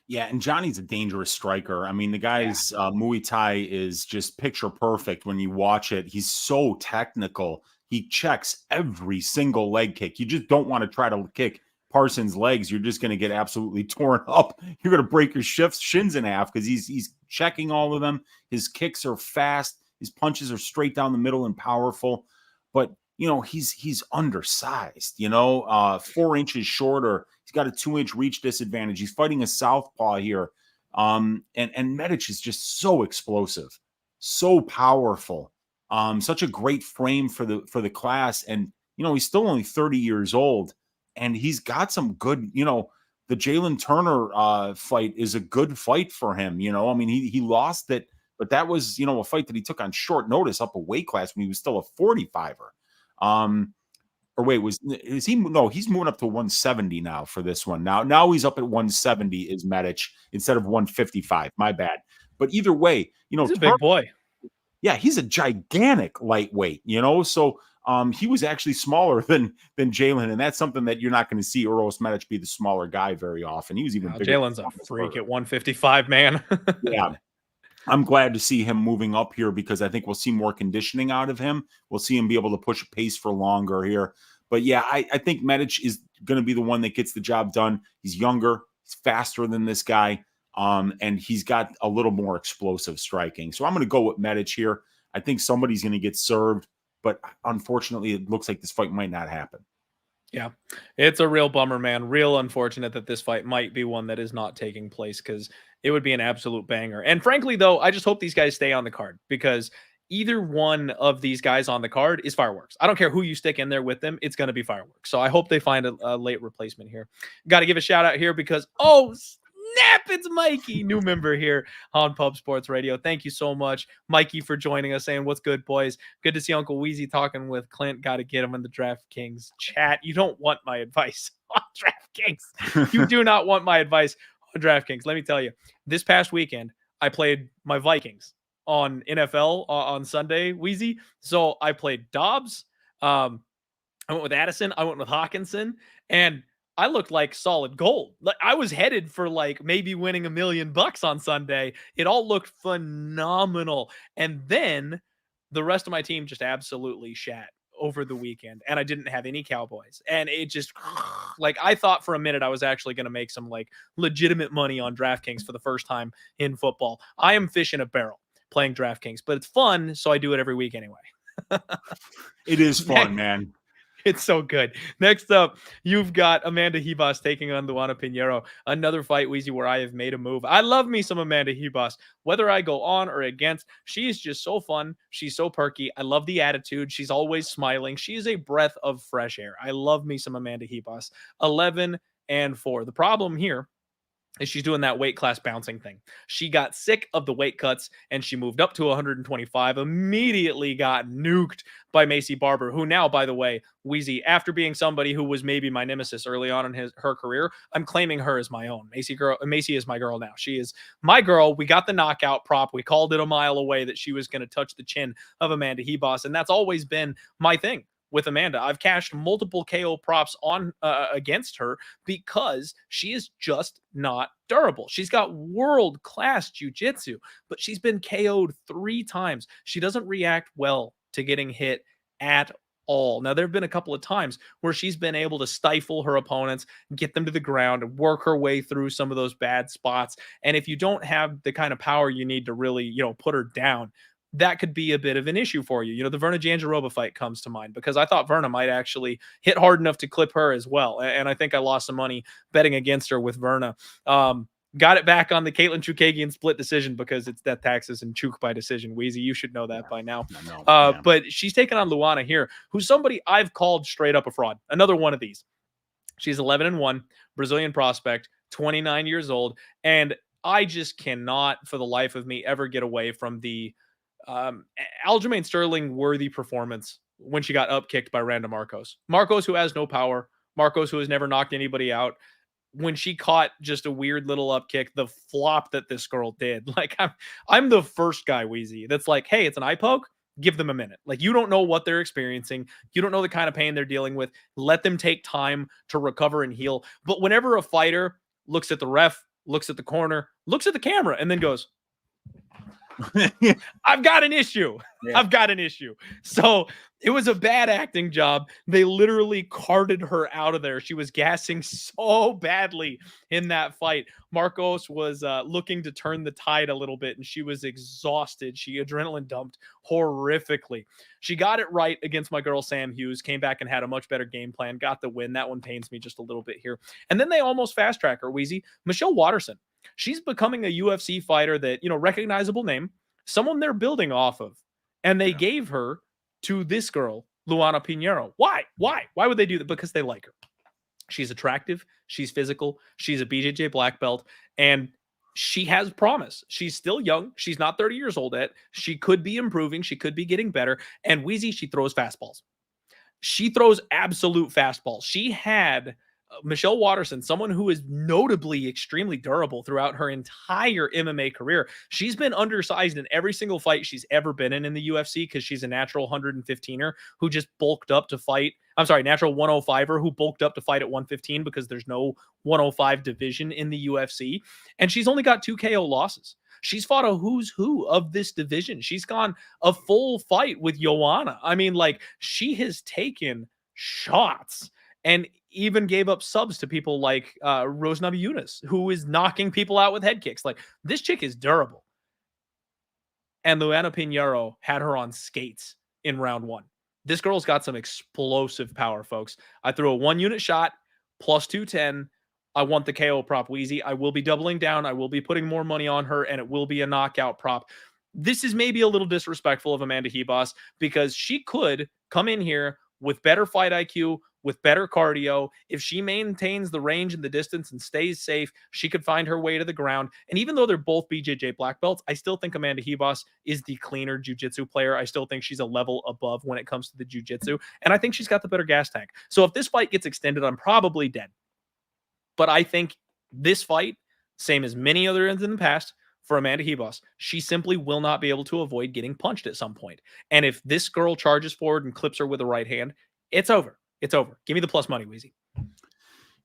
Yeah, and Johnny's a dangerous striker. I mean, the guy's Muay Thai is just picture perfect when you watch it. He's so technical. He checks every single leg kick. You just don't want to try to kick Parsons' legs. You're just going to get absolutely torn up. You're going to break your shins in half because he's checking all of them. His kicks are fast. His punches are straight down the middle and powerful. But, he's undersized, 4 inches shorter. He's got a 2-inch reach disadvantage. He's fighting a southpaw here. And Medic is just so explosive, so powerful. Such a great frame for the class. And, he's still only 30 years old. And he's got some good, the Jalen Turner fight is a good fight for him. I mean, he lost it, but that was, a fight that he took on short notice up a weight class when he was still a 45er. or wait, is he? No, he's moving up to 170 now for this one. Now he's up at 170 is Medic instead of 155. My bad. But either way, he's a big boy. Yeah, he's a gigantic lightweight, So he was actually smaller than Jalen, and that's something that you're not going to see Uros Medic be the smaller guy very often. He was even bigger. Jalen's a freak at 155, man. Yeah. I'm glad to see him moving up here because I think we'll see more conditioning out of him. We'll see him be able to push a pace for longer here. But yeah, I think Medic is going to be the one that gets the job done. He's younger, he's faster than this guy, and he's got a little more explosive striking. So I'm going to go with Medic here. I think somebody's going to get served, but unfortunately, it looks like this fight might not happen. Yeah, it's a real bummer, man. Real unfortunate that this fight might be one that is not taking place because it would be an absolute banger. And frankly, though, I just hope these guys stay on the card because either one of these guys on the card is fireworks. I don't care who you stick in there with them. It's going to be fireworks. So I hope they find a late replacement here. Got to give a shout out here because, oh, snap, it's Mikey, new member here on Pub Sports Radio. Thank you so much, Mikey, for joining us, saying, what's good, boys? Good to see Uncle Weezy talking with Clint. Got to get him in the DraftKings chat. You don't want my advice on DraftKings. You do not want my advice on DraftKings. Let me tell you, this past weekend, I played my Vikings on NFL on Sunday, Weezy. So I played Dobbs. I went with Addison. I went with Hawkinson. And I looked like solid gold. Like I was headed for like maybe winning $1 million on Sunday. It all looked phenomenal. And then the rest of my team just absolutely shat over the weekend. And I didn't have any Cowboys. And it just like I thought for a minute I was actually going to make some like legitimate money on DraftKings for the first time in football. I am fishing a barrel playing DraftKings, but it's fun. So I do it every week anyway. It is fun, man. It's so good. Next up, you've got Amanda Ribas taking on Luana Pinheiro. Another fight, Weezy, where I have made a move. I love me some Amanda Ribas. Whether I go on or against, she is just so fun. She's so perky. I love the attitude. She's always smiling. She is a breath of fresh air. I love me some Amanda Ribas. 11-4. The problem here is she's doing that weight class bouncing thing. She got sick of the weight cuts and she moved up to 125, immediately got nuked by Macy Barber, who now, by the way, Weezy, after being somebody who was maybe my nemesis early on in her career, I'm claiming her as my own. Macy is my girl now. She is my girl. We got the knockout prop. We called it a mile away that she was going to touch the chin of Amanda Ribas, and that's always been my thing. With Amanda, I've cashed multiple KO props on against her because she is just not durable. She's got world-class jiu-jitsu, but she's been KO'd 3 times. She doesn't react well to getting hit at all. Now, there have been a couple of times where she's been able to stifle her opponents, get them to the ground, work her way through some of those bad spots. And if you don't have the kind of power you need to really, put her down, that could be a bit of an issue for you. The Verna Jandiroba fight comes to mind because I thought Verna might actually hit hard enough to clip her as well. And I think I lost some money betting against her with Verna. Got it back on the Caitlin Chukagian split decision because it's death taxes and Chuk by decision. Weezy, you should know that by now. But she's taking on Luana here, who's somebody I've called straight up a fraud. Another one of these. She's 11-1, Brazilian prospect, 29 years old. And I just cannot, for the life of me, ever get away from the Aljamain Sterling worthy performance when she got up kicked by Randa Marcos, who has no power, Marcos who has never knocked anybody out. When she caught just a weird little up kick, the flop that this girl did, like I'm the first guy, Weezy, that's like, hey, it's an eye poke. Give them a minute. Like, you don't know what they're experiencing. You don't know the kind of pain they're dealing with. Let them take time to recover and heal. But whenever a fighter looks at the ref, looks at the corner, looks at the camera, and then goes, I've got an issue. Yeah. I've got an issue. So it was a bad acting job. They literally carted her out of there. She was gassing so badly in that fight. Marcos was looking to turn the tide a little bit, and she was exhausted. She adrenaline dumped horrifically. She got it right against my girl Sam Hughes, came back and had a much better game plan, got the win. That one pains me just a little bit here. And then they almost fast track her, Weezy. Michelle Waterson. She's becoming a UFC fighter that, recognizable name, someone they're building off of. And they gave her to this girl, Luana Pinheiro. Why? Why would they do that? Because they like her. She's attractive. She's physical. She's a BJJ black belt. And she has promise. She's still young. She's not 30 years old yet. She could be improving. She could be getting better. And Weezy, she throws fastballs. she throws absolute fastballs. She had Michelle Waterson, someone who is notably extremely durable throughout her entire MMA career. She's been undersized in every single fight she's ever been in the UFC because she's a natural 115er who just bulked up to fight. I'm sorry, natural 105er who bulked up to fight at 115 because there's no 105 division in the UFC. And she's only got 2 KO losses. She's fought a who's who of this division. She's gone a full fight with Joanna. I mean, like, she has taken shots and even gave up subs to people like Rose Namajunas, who is knocking people out with head kicks. Like, this chick is durable. And Luana Pinheiro had her on skates in round 1. This girl's got some explosive power, folks. I threw a 1-unit shot, plus 210. I want the KO prop, Wheezy. I will be doubling down. I will be putting more money on her, and it will be a knockout prop. This is maybe a little disrespectful of Amanda Ribas because she could come in here with better fight IQ, with better cardio. If she maintains the range and the distance and stays safe, she could find her way to the ground. And even though they're both BJJ black belts, I still think Amanda Ribas is the cleaner jiu-jitsu player. I still think she's a level above when it comes to the jiu-jitsu. And I think she's got the better gas tank. So if this fight gets extended, I'm probably dead. But I think this fight, same as many others in the past, for Amanda Ribas, she simply will not be able to avoid getting punched at some point. And if this girl charges forward and clips her with a right hand, it's over. It's over. Give me the plus money, Wheezy.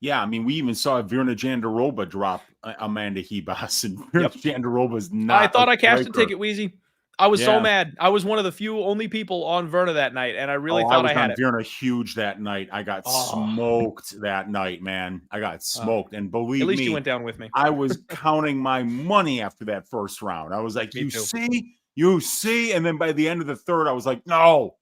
Yeah, I mean, we even saw Virna Jandiroba drop Amanda Ribas, and Virna Jandiroba's not. I thought I cashed a ticket, Wheezy. I was so mad. I was one of the few only people on Virna that night, and I really thought I had it. Virna huge that night. I got smoked that night, man. I got smoked, and believe me, at least you went down with me. I was counting my money after that first round. I was like, you see, and then by the end of the third, I was like, no,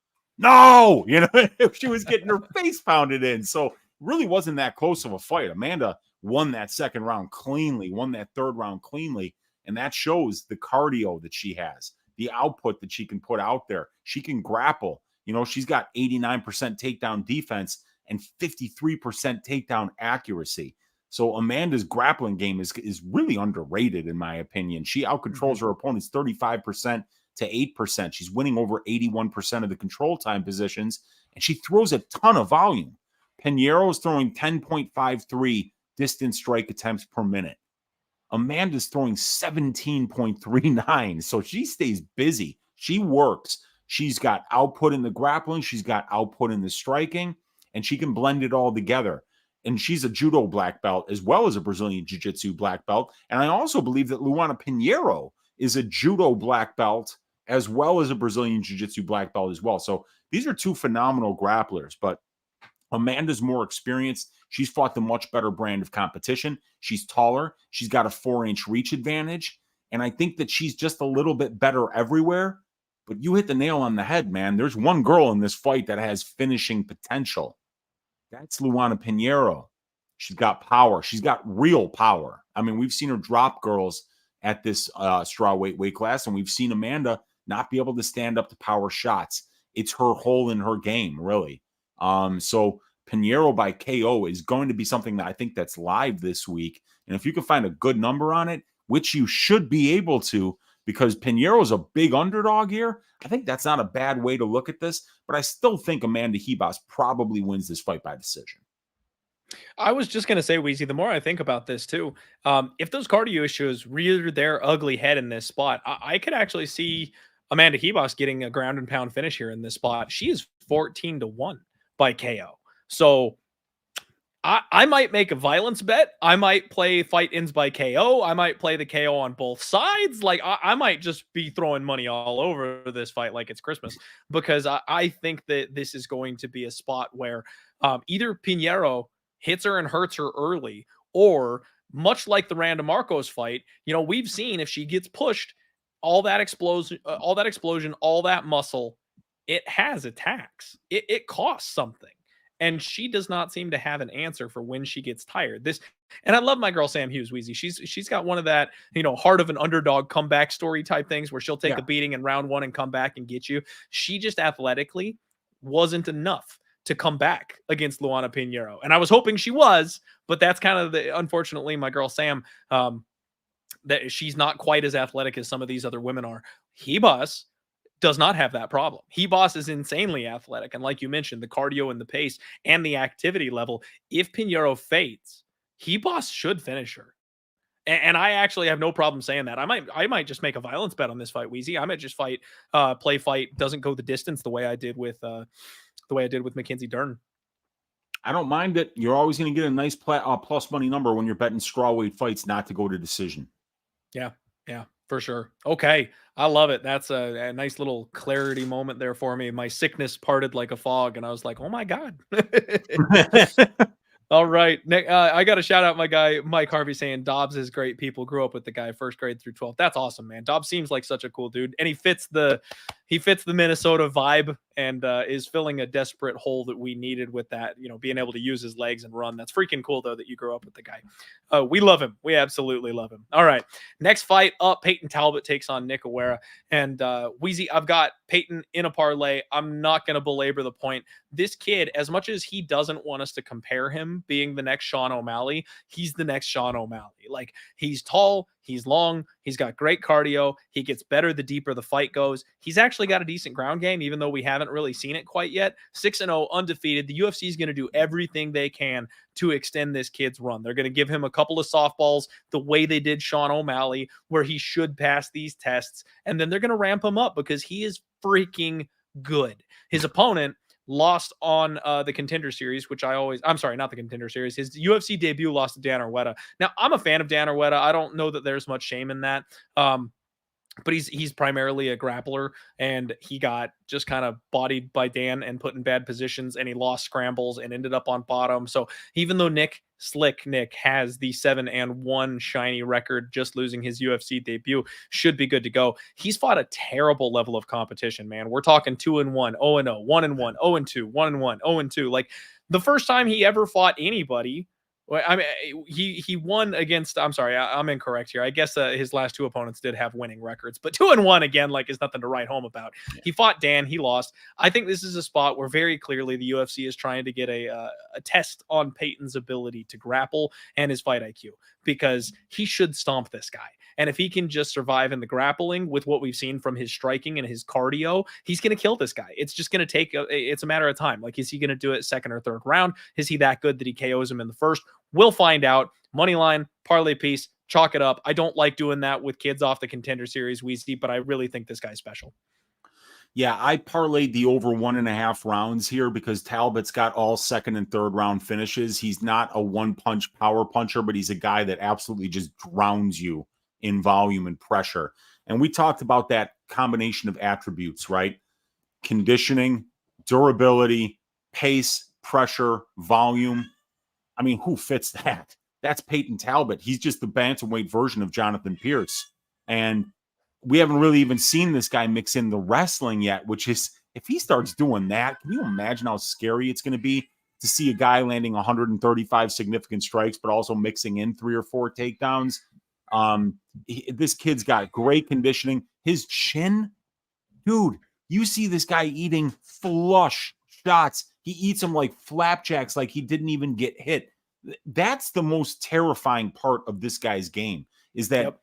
you know, she was getting her face pounded in. So it really wasn't that close of a fight. Amanda won that second round cleanly, won that third round cleanly, and that shows the cardio that she has. The output that she can put out there. She can grapple. You know, she's got 89% takedown defense and 53% takedown accuracy. So Amanda's grappling game is really underrated, in my opinion. She outcontrols her opponents 35% to 8%. She's winning over 81% of the control time positions, and she throws a ton of volume. Pinheiro is throwing 10.53 distance strike attempts per minute. Amanda's throwing 17.39. So she stays busy. She works. She's got output in the grappling. She's got output in the striking, and she can blend it all together. And she's a judo black belt as well as a Brazilian jiu-jitsu black belt. And I also believe that Luana Pinheiro is a judo black belt as well as a Brazilian jiu-jitsu black belt as well. So these are two phenomenal grapplers, but Amanda's more experienced. She's fought the much better brand of competition. She's taller. She's got a 4-inch reach advantage. And I think that she's just a little bit better everywhere. But you hit the nail on the head, man. There's one girl in this fight that has finishing potential. That's Luana Pinheiro. She's got power. She's got real power. I mean, we've seen her drop girls at this strawweight weight class, and we've seen Amanda not be able to stand up to power shots. It's her hole in her game, really. So Pinheiro by KO is going to be something that I think that's live this week. And if you can find a good number on it, which you should be able to, because Pinheiro is a big underdog here, I think that's not a bad way to look at this. But I still think Amanda Ribas probably wins this fight by decision. I was just going to say, Wheezy, the more I think about this too, if those cardio issues rear their ugly head in this spot, I could actually see Amanda Ribas getting a ground and pound finish here in this spot. She is 14-1 by KO. So I might make a violence bet. I might play fight ends by KO. I might play the KO on both sides. Like I might just be throwing money all over this fight like it's Christmas, because I think that this is going to be a spot where either Pinheiro hits her and hurts her early, or much like the Randa Marcos fight, you know, we've seen if she gets pushed, all that explosion, all that muscle, it has attacks. It costs something. And she does not seem to have an answer for when she gets tired. And I love my girl Sam Hughes, Wheezy. She's got one of that, you know, heart of an underdog comeback story type things where she'll take a beating in round one and come back and get you. She just athletically wasn't enough to come back against Luana Pinheiro. And I was hoping she was, but that's kind of unfortunately, my girl Sam, that she's not quite as athletic as some of these other women are. Ribas does not have that problem. Ribas is insanely athletic. And like you mentioned, the cardio and the pace and the activity level, if Pinheiro fades, Ribas should finish her. And I actually have no problem saying that. I might just make a violence bet on this fight, Wheezy. I might just fight, doesn't go the distance the way I did with Mackenzie Dern. I don't mind it. You're always going to get a nice plus money number when you're betting strawweight fights not to go to decision. Yeah, for sure. Okay, I love it. That's a nice little clarity moment there for me. My sickness parted like a fog, and I was like, oh my God. All right. I got to shout out my guy, Mike Harvey, saying Dobbs is great. People grew up with the guy first grade through 12th. That's awesome, man. Dobbs seems like such a cool dude. And he fits the Minnesota vibe and is filling a desperate hole that we needed with that, being able to use his legs and run. That's freaking cool, though, that you grew up with the guy. We love him. We absolutely love him. All right. Next fight up, Payton Talbott takes on Nick Aguirre. And Wheezy, I've got Payton in a parlay. I'm not going to belabor the point. This kid, as much as he doesn't want us to compare him being the next Sean O'Malley, he's the next Sean O'Malley. Like, he's tall, he's long, he's got great cardio, he gets better the deeper the fight goes. He's actually got a decent ground game, even though we haven't really seen it quite yet. 6-0, undefeated. The UFC is going to do everything they can to extend this kid's run. They're going to give him a couple of softballs the way they did Sean O'Malley, where he should pass these tests, and then they're going to ramp him up because he is freaking good. His opponent lost on the Contender Series, which I'm sorry, not the Contender Series. His UFC debut lost to Dan Argueta. Now, I'm a fan of Dan Argueta. I don't know that there's much shame in that. But he's primarily a grappler, and he got just kind of bodied by Dan and put in bad positions, and he lost scrambles and ended up on bottom. So even though Nick has the 7-1 shiny record, just losing his UFC debut, should be good to go. He's fought a terrible level of competition, man. We're talking 2-1, 0-0, 1-1, 0-2, 1-1, 0-2. Like, the first time he ever fought anybody, well, I mean, he won against. I'm sorry, I'm incorrect here. I guess his last two opponents did have winning records, but 2-1 again, like, is nothing to write home about. Yeah. He fought Dan, he lost. I think this is a spot where very clearly the UFC is trying to get a test on Payton's ability to grapple and his fight IQ, because he should stomp this guy. And if he can just survive in the grappling with what we've seen from his striking and his cardio, he's going to kill this guy. It's just going to take, it's a matter of time. Like, is he going to do it second or third round? Is he that good that he KOs him in the first? We'll find out. Money line, parlay piece, chalk it up. I don't like doing that with kids off the Contender Series, Wheezy, but I really think this guy's special. Yeah, I parlayed the over 1.5 rounds here because Talbott's got all second and third round finishes. He's not a one-punch power puncher, but he's a guy that absolutely just drowns you in volume and pressure. And we talked about that combination of attributes, right? Conditioning, durability, pace, pressure, volume. I mean, who fits that? That's Payton Talbott. He's just the bantamweight version of Jonathan Pearce. And we haven't really even seen this guy mix in the wrestling yet, which is, if he starts doing that, can you imagine how scary it's going to be to see a guy landing 135 significant strikes, but also mixing in 3 or 4 takedowns? This kid's got great conditioning. His chin, dude, you see this guy eating flush shots. He eats them like flapjacks, like he didn't even get hit. That's the most terrifying part of this guy's game, is that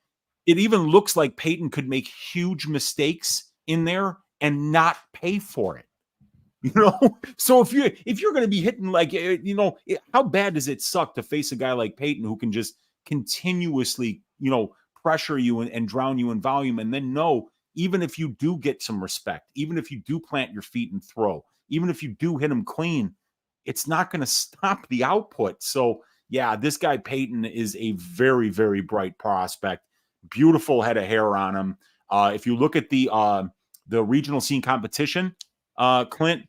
it even looks like Payton could make huge mistakes in there and not pay for it. You know, so if you're going to be hitting, like, how bad does it suck to face a guy like Payton who can just continuously, pressure you and drown you in volume, and then even if you do get some respect, even if you do plant your feet and throw, even if you do hit him clean, it's not going to stop the output. So yeah, this guy Payton is a very, very bright prospect. Beautiful head of hair on him. If you look at the regional scene competition, Clint,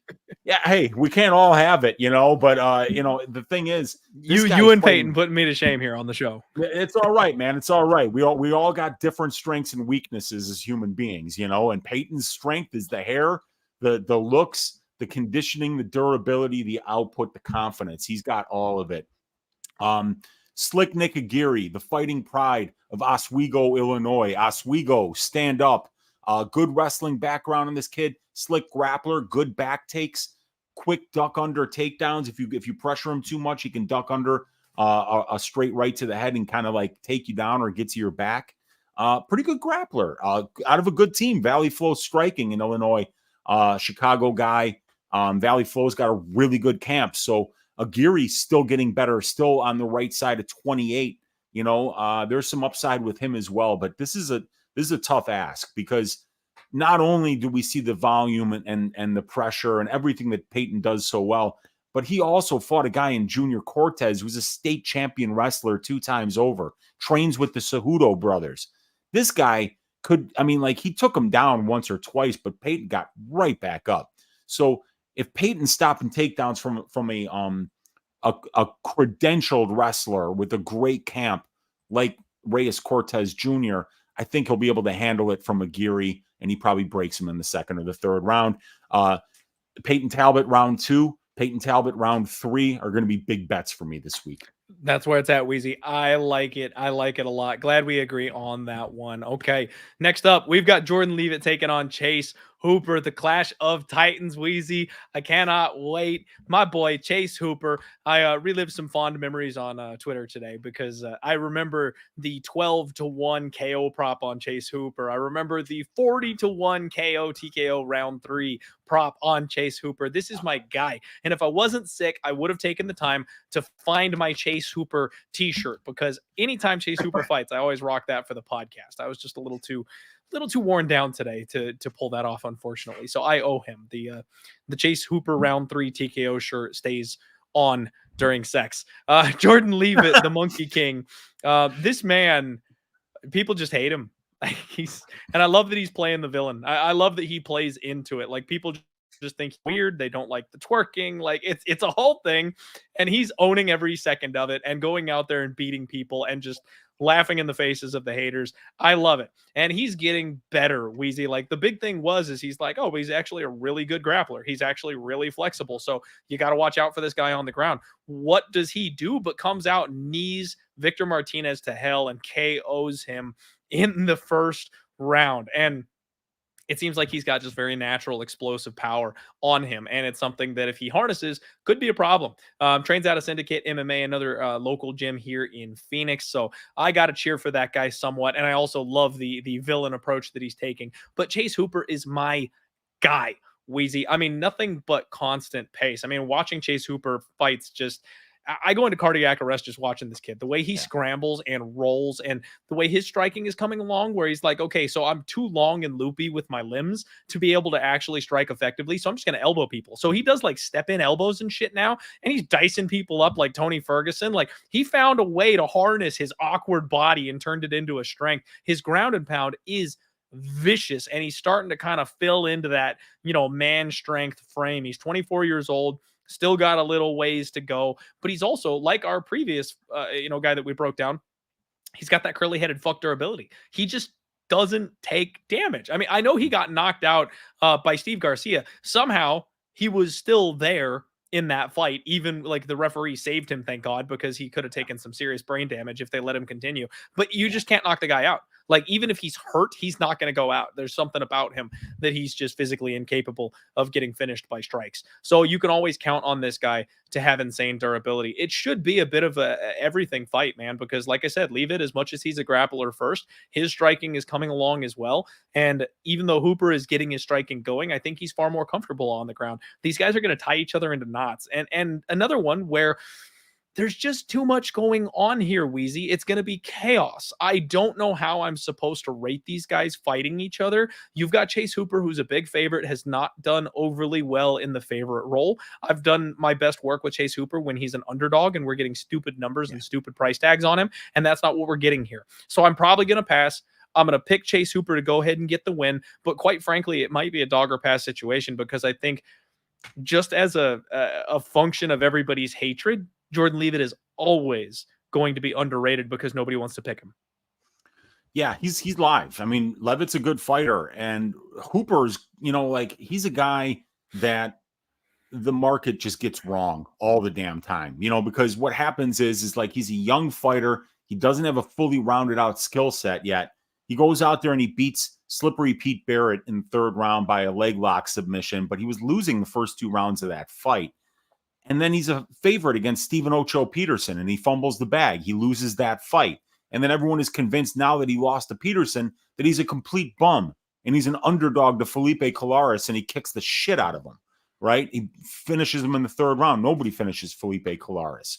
yeah, hey, we can't all have it, but the thing is, you and Payton putting me to shame here on the show. It's all right, man. It's all right. We all got different strengths and weaknesses as human beings, and Payton's strength is the hair, the looks, the conditioning, the durability, the output, the confidence. He's got all of it. Slick Nick Aguirre, the fighting pride of Oswego, Illinois. Oswego, stand up. Good wrestling background in this kid. Slick grappler, good back takes, quick duck under takedowns. If you pressure him too much, he can duck under a straight right to the head and kind of like take you down or get to your back. Pretty good grappler, out of a good team. Valley Flow Striking in Illinois, Chicago guy. Valley Flow's got a really good camp. So Aguirre's still getting better, still on the right side of 28. There's some upside with him as well. But this is a tough ask, because not only do we see the volume and the pressure and everything that Payton does so well, but he also fought a guy in Junior Cortez who's a state champion wrestler 2 times over, trains with the Cejudo brothers. This guy he took him down once or twice, but Payton got right back up. So if Payton's stopping takedowns from a credentialed wrestler with a great camp like Reyes Cortez Jr., I think he'll be able to handle it from Aguirre, and he probably breaks him in the second or the third round. Payton Talbott round 2, Payton Talbott round 3 are going to be big bets for me this week. That's where it's at, Wheezy. I like it. I like it a lot. Glad we agree on that one. Okay. Next up, we've got Jordan Leavitt taking on Chase Hooper, the Clash of Titans, Wheezy. I cannot wait. My boy, Chase Hooper. I relived some fond memories on Twitter today, because I remember the 12-1 KO prop on Chase Hooper. I remember the 40-1 KO TKO round 3 prop on Chase Hooper. This is my guy. And if I wasn't sick, I would have taken the time to find my Chase Hooper t-shirt, because anytime Chase Hooper fights, I always rock that for the podcast. I was just a little too worn down today to pull that off, unfortunately. So I owe him the Chase Hooper round 3 TKO shirt. Stays on during sex. Jordan Leavitt, the Monkey King. This man, people just hate him. And I love that he's playing the villain. I love that he plays into it. Like, people just think he's weird. They don't like the twerking. Like, it's a whole thing, and he's owning every second of it and going out there and beating people and just laughing in the faces of the haters. I love it. And he's getting better, Wheezy. Like, the big thing is he's like, oh, but he's actually a really good grappler. He's actually really flexible. So you got to watch out for this guy on the ground. What does he do? But comes out, knees Victor Martinez to hell, and KOs him in the first round. And it seems like he's got just very natural explosive power on him. And it's something that, if he harnesses, could be a problem. Trains out of Syndicate MMA, another local gym here in Phoenix. So I got to cheer for that guy somewhat. And I also love the villain approach that he's taking. But Chase Hooper is my guy, Wheezy. I mean, nothing but constant pace. I mean, watching Chase Hooper fights, I go into cardiac arrest just watching this kid. The way he scrambles and rolls, and the way his striking is coming along, where he's like, okay, so I'm too long and loopy with my limbs to be able to actually strike effectively, so I'm just going to elbow people. So he does like step-in elbows and shit now, and he's dicing people up like Tony Ferguson. Like, he found a way to harness his awkward body and turned it into a strength. His ground and pound is vicious, and he's starting to kind of fill into that, man strength frame. He's 24 years old. Still got a little ways to go, but he's also, like our previous, guy that we broke down, he's got that curly-headed fuck durability. He just doesn't take damage. I mean, I know he got knocked out by Steve Garcia. Somehow he was still there in that fight. Even like the referee saved him, thank God, because he could have taken some serious brain damage if they let him continue. But you just can't knock the guy out. Like, even if he's hurt, he's not going to go out. There's something about him that he's just physically incapable of getting finished by strikes. So you can always count on this guy to have insane durability. It should be a bit of a everything fight, man, because like I said, Leavitt, as much as he's a grappler first, his striking is coming along as well. And even though Hooper is getting his striking going, I think he's far more comfortable on the ground. These guys are going to tie each other into knots. And another one where there's just too much going on here, Wheezy. It's going to be chaos. I don't know how I'm supposed to rate these guys fighting each other. You've got Chase Hooper, who's a big favorite, has not done overly well in the favorite role. I've done my best work with Chase Hooper when he's an underdog and we're getting stupid numbers and stupid price tags on him, and that's not what we're getting here. So I'm probably going to pass. I'm going to pick Chase Hooper to go ahead and get the win, but quite frankly, it might be a dog or pass situation, because I think just as a function of everybody's hatred, Jordan Leavitt is always going to be underrated because nobody wants to pick him. Yeah, he's live. I mean, Leavitt's a good fighter, and Hooper's, he's a guy that the market just gets wrong all the damn time, because what happens is like, he's a young fighter. He doesn't have a fully rounded out skill set yet. He goes out there and he beats Slippery Pete Barrett in the third round by a leg lock submission, but he was losing the first 2 rounds of that fight. And then he's a favorite against Stephen Ocho Peterson, and he fumbles the bag. He loses that fight. And then everyone is convinced now that he lost to Peterson that he's a complete bum and he's an underdog to Felipe Colares, and he kicks the shit out of him, right? He finishes him in the third round. Nobody finishes Felipe Colares.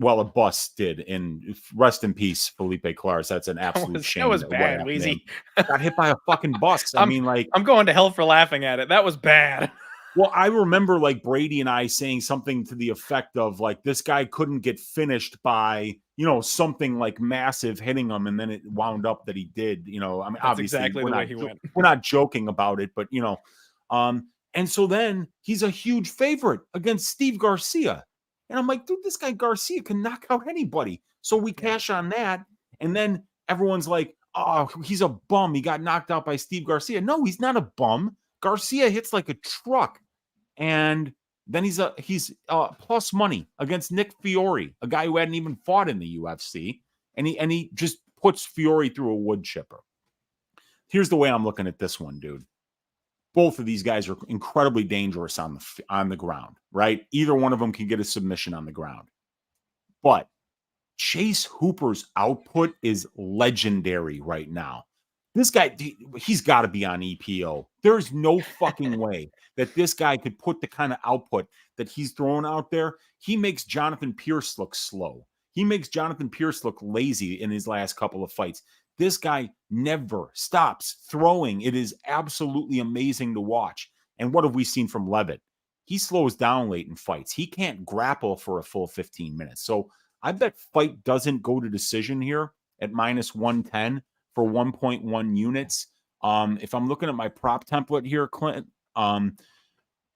Well, a bus did, and rest in peace, Felipe Colares. That's an absolute shame. That was bad, Weezy. Got hit by a fucking bus. I mean, like, I'm going to hell for laughing at it. That was bad. Well, I remember like Brady and I saying something to the effect of like, this guy couldn't get finished by, something like massive hitting him, and then it wound up that he did. I mean, That's obviously exactly the way he went. We're not joking about it, but and so then he's a huge favorite against Steve Garcia. And I'm like, dude, this guy Garcia can knock out anybody. So we cash on that. And then everyone's like, oh, he's a bum. He got knocked out by Steve Garcia. No, he's not a bum. Garcia hits like a truck. And then he's plus money against Nick Fiore, a guy who hadn't even fought in the UFC. And he just puts Fiore through a wood chipper. Here's the way I'm looking at this one, dude. Both of these guys are incredibly dangerous on the ground, right? Either one of them can get a submission on the ground. But Chase Hooper's output is legendary right now. This guy, he's got to be on EPO. There's no fucking way that this guy could put the kind of output that he's throwing out there. He makes Jonathan Pearce look slow. He makes Jonathan Pearce look lazy in his last couple of fights. This guy never stops throwing. It is absolutely amazing to watch. And what have we seen from Leavitt? He slows down late in fights. He can't grapple for a full 15 minutes. So I bet fight doesn't go to decision here at minus 110 for 1.1 units. If I'm looking at my prop template here, Clint,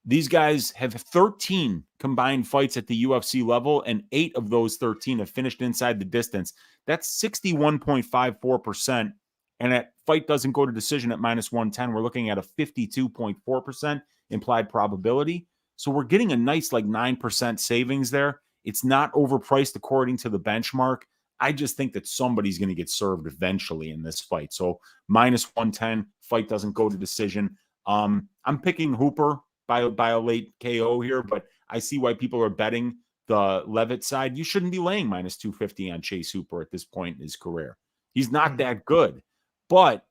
these guys have 13 combined fights at the UFC level, and 8 of those 13 have finished inside the distance. That's 61.54%. And at fight doesn't go to decision at minus 110, we're looking at a 52.4% implied probability. So we're getting a nice 9% savings there. It's not overpriced according to the benchmark. I just think that somebody's going to get served eventually in this fight. So minus 110, fight doesn't go to decision. I'm picking Hooper by a late KO here, but I see why people are betting the Leavitt side. You shouldn't be laying minus 250 on Chase Hooper at this point in his career. He's not that good, but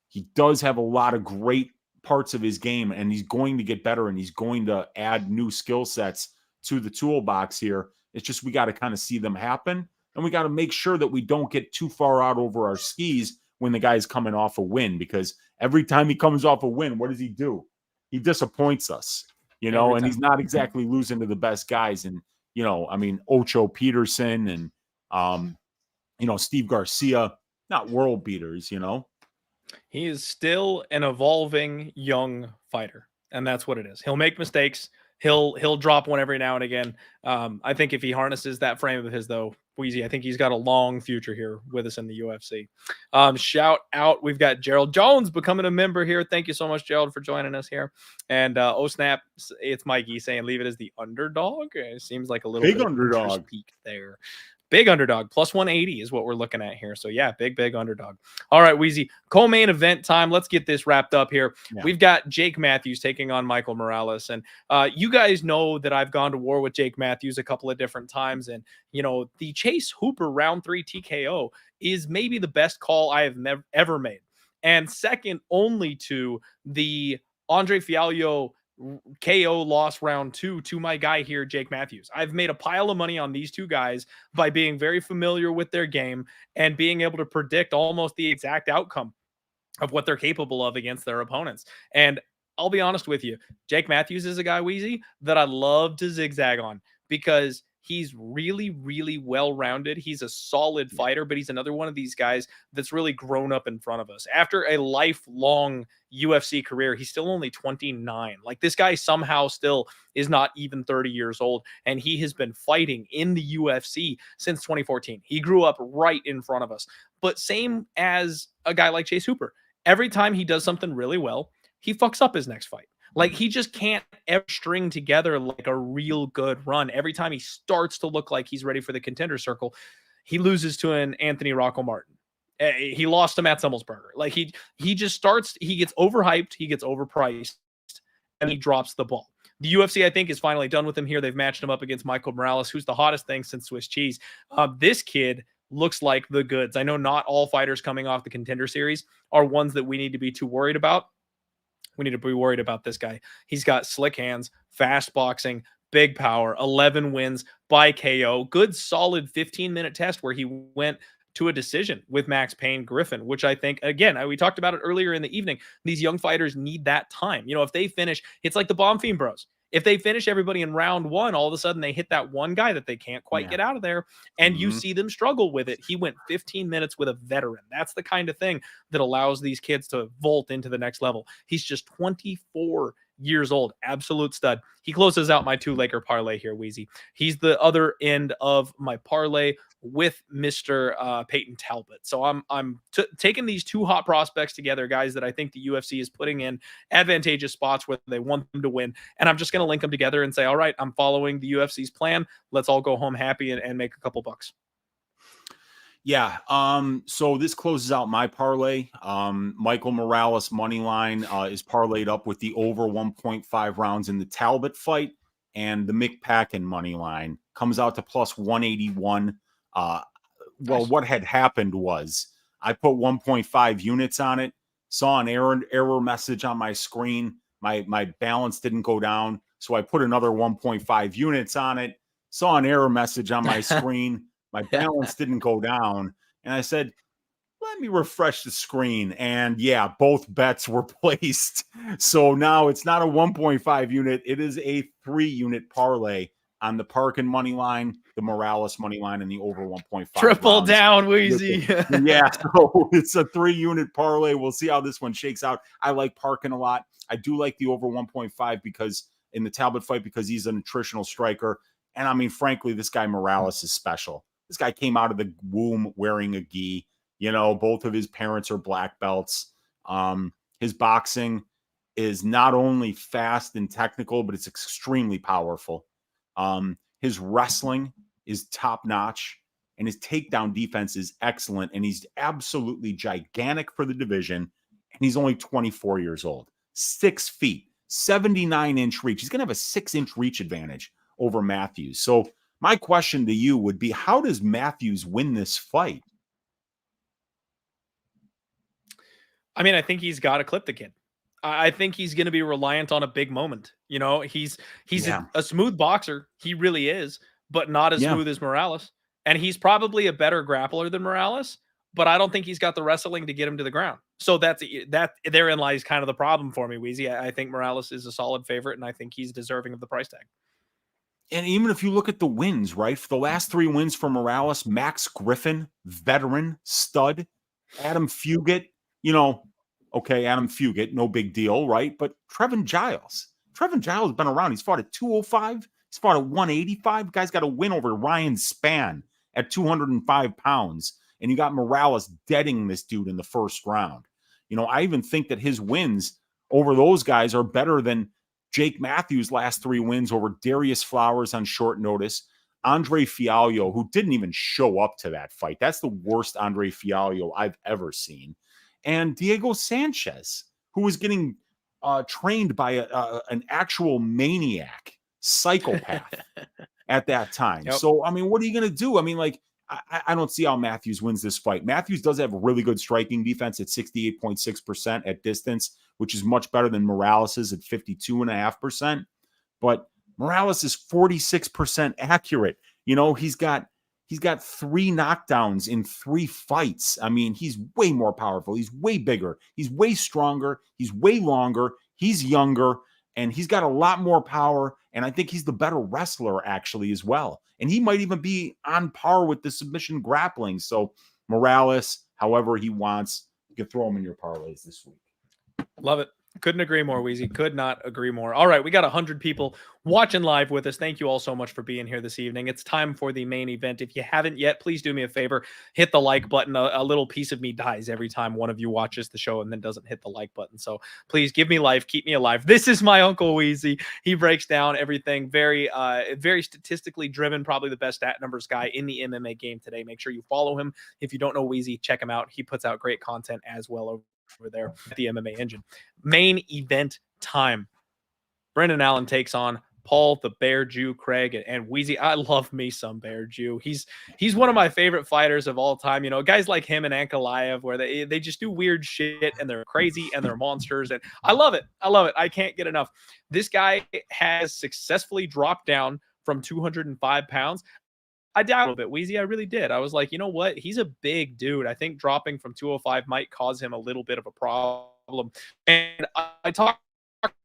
he does have a lot of great parts of his game, and he's going to get better, and he's going to add new skill sets to the toolbox here. It's just we got to kind of see them happen, and we got to make sure that we don't get too far out over our skis when the guy's coming off a win, because every time he comes off a win, what does he do? He disappoints us, and he's not exactly losing to the best guys. And, Ocho Peterson and, Steve Garcia, not world beaters, He is still an evolving young fighter, and that's what it is. He'll make mistakes. He'll drop one every now and again. I think if he harnesses that frame of his, though, Weezy, I think he's got a long future here with us in the UFC. Shout out, we've got Gerald Jones becoming a member here. Thank you so much, Gerald, for joining us here. And oh snap, it's Mikey saying leave it as the underdog. It seems like a little big bit underdog of peak there. Big underdog, plus 180 is what we're looking at here. So yeah, big underdog. All right, Weezy, co-main event time. Let's get this wrapped up here. Yeah. We've got Jake Matthews taking on Michael Morales. And you guys know that I've gone to war with Jake Matthews a couple of different times. And, the Chase Hooper round 3 TKO is maybe the best call I have ever made. And second only to the Andre Fialho KO loss round 2 to my guy here, Jake Matthews. I've made a pile of money on these two guys by being very familiar with their game and being able to predict almost the exact outcome of what they're capable of against their opponents. And I'll be honest with you, Jake Matthews is a guy, Weezy, that I love to zigzag on because he's really, really well-rounded. He's a solid fighter, but he's another one of these guys that's really grown up in front of us. After a lifelong UFC career, he's still only 29. Like, this guy somehow still is not even 30 years old, and he has been fighting in the UFC since 2014. He grew up right in front of us. But same as a guy like Chase Hooper. Every time he does something really well, he fucks up his next fight. Like, he just can't ever string together like a real good run. Every time he starts to look like he's ready for the contender circle, he loses to an Anthony Rocco Martin. He lost to Matt Semmelsberger. Like, he just starts, he gets overhyped, he gets overpriced, and he drops the ball. The UFC, I think, is finally done with him here. They've matched him up against Michael Morales, who's the hottest thing since Swiss cheese. This kid looks like the goods. I know not all fighters coming off the Contender Series are ones that we need to be too worried about. We need to be worried about this guy. He's got slick hands, fast boxing, big power, 11 wins by KO. Good, solid 15-minute test where he went to a decision with Max Payne Griffin, which I think, again, we talked about it earlier in the evening. These young fighters need that time. If they finish, it's like the Bomb Fiend Bros. If they finish everybody in round one, all of a sudden they hit that one guy that they can't quite get out of there, and you see them struggle with it. He went 15 minutes with a veteran. That's the kind of thing that allows these kids to vault into the next level. He's just 24 years old. Absolute stud. He closes out my 2-Laker parlay here, Wheezy. He's the other end of my parlay with Mr. Payton Talbott. So I'm taking these two hot prospects together, guys that I think the UFC is putting in advantageous spots where they want them to win. And I'm just going to link them together and say, all right, I'm following the UFC's plan. Let's all go home happy and make a couple bucks. Yeah. So this closes out my parlay. Michael Morales money line is parlayed up with the over 1.5 rounds in the Talbott fight, and the Mick Parkin money line comes out to plus 181. Well, what had happened was I put 1.5 units on it, saw an error message on my screen. My balance didn't go down, so I put another 1.5 units on it, saw an error message on my screen. My balance didn't go down. And I said, let me refresh the screen. And yeah, both bets were placed. So now it's not a 1.5 unit. It is a 3-unit parlay on the Parkin money line, the Morales money line, and the over 1.5. Triple down, Wheezy. Yeah, so it's a 3-unit parlay. We'll see how this one shakes out. I like Parkin a lot. I do like the over 1.5 because in the Talbott fight, because he's a nutritional striker. And I mean, frankly, this guy Morales is special. This guy came out of the womb wearing a gi. Both of his parents are black belts. His boxing is not only fast and technical, but it's extremely powerful. His wrestling is top notch, and his takedown defense is excellent. And he's absolutely gigantic for the division. And he's only 24 years old, 6 feet, 79-inch reach. He's going to have a 6-inch reach advantage over Matthews. So my question to you would be, how does Matthews win this fight? I mean, I think he's got to clip the kid. I think he's going to be reliant on a big moment. He's a smooth boxer. He really is, but not as smooth as Morales. And he's probably a better grappler than Morales, but I don't think he's got the wrestling to get him to the ground. So therein lies kind of the problem for me, Wheezy. I think Morales is a solid favorite, and I think he's deserving of the price tag. And even if you look at the wins, right? For the last 3 wins for Morales, Max Griffin, veteran, stud, Adam Fugit, okay, Adam Fugit, no big deal, right? But Trevin Giles has been around. He's fought at 205. He's fought at 185. Guy's got a win over Ryan Spann at 205 pounds. And you got Morales deading this dude in the first round. I even think that his wins over those guys are better than Jake Matthews' last 3 wins over Darius Flowers on short notice, Andre Fialho, who didn't even show up to that fight. That's the worst Andre Fialho I've ever seen. And Diego Sanchez, who was getting trained by an actual maniac, psychopath at that time. Yep. So, I mean, what are you going to do? I mean, I don't see how Matthews wins this fight. Matthews does have a really good striking defense at 68.6% at distance, which is much better than Morales's at 52.5%. But Morales is 46% accurate. He's got 3 knockdowns in 3 fights. I mean, he's way more powerful. He's way bigger. He's way stronger. He's way longer. He's younger. And he's got a lot more power. And I think he's the better wrestler, actually, as well. And he might even be on par with the submission grappling. So Morales, however he wants, you can throw him in your parlays this week. Love it. Couldn't agree more, Wheezy. Could not agree more. All right, we got 100 people watching live with us. Thank you all so much for being here this evening. It's time for the main event. If you haven't yet, please do me a favor. Hit the like button. A little piece of me dies every time one of you watches the show and then doesn't hit the like button. So please give me life. Keep me alive. This is my Uncle Wheezy. He breaks down everything. Very statistically driven. Probably the best stat numbers guy in the MMA game today. Make sure you follow him. If you don't know Wheezy, check him out. He puts out great content as well over there at the MMA Engine. Main event time. Brendan Allen takes on Paul, the Bear Jew, Craig, and Wheezy. I love me some Bear Jew. He's one of my favorite fighters of all time. You know, guys like him and Ankalaev, where they just do weird shit and they're crazy and they're monsters. And I love it. I love it. I can't get enough. This guy has successfully dropped down from 205 pounds. I doubt a little bit, Wheezy. I really did. I was like, you know what? He's a big dude. I think dropping from 205 might cause him a little bit of a problem. And I talked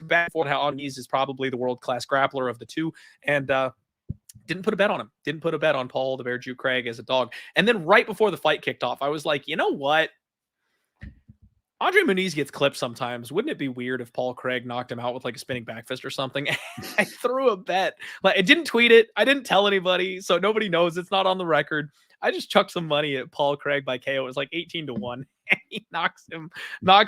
back and forth how Onese is probably the world-class grappler of the two, and didn't put a bet on him. Didn't put a bet on Paul, the Bear Jew Craig as a dog. And then right before the fight kicked off, I was like, you know what? Andre Muniz gets clipped sometimes. Wouldn't it be weird if Paul Craig knocked him out with like a spinning back fist or something? I threw a bet. Like, I didn't tweet it. I didn't tell anybody, so nobody knows. It's not on the record. I just chucked some money at Paul Craig by KO. It was like 18-1. And he knocks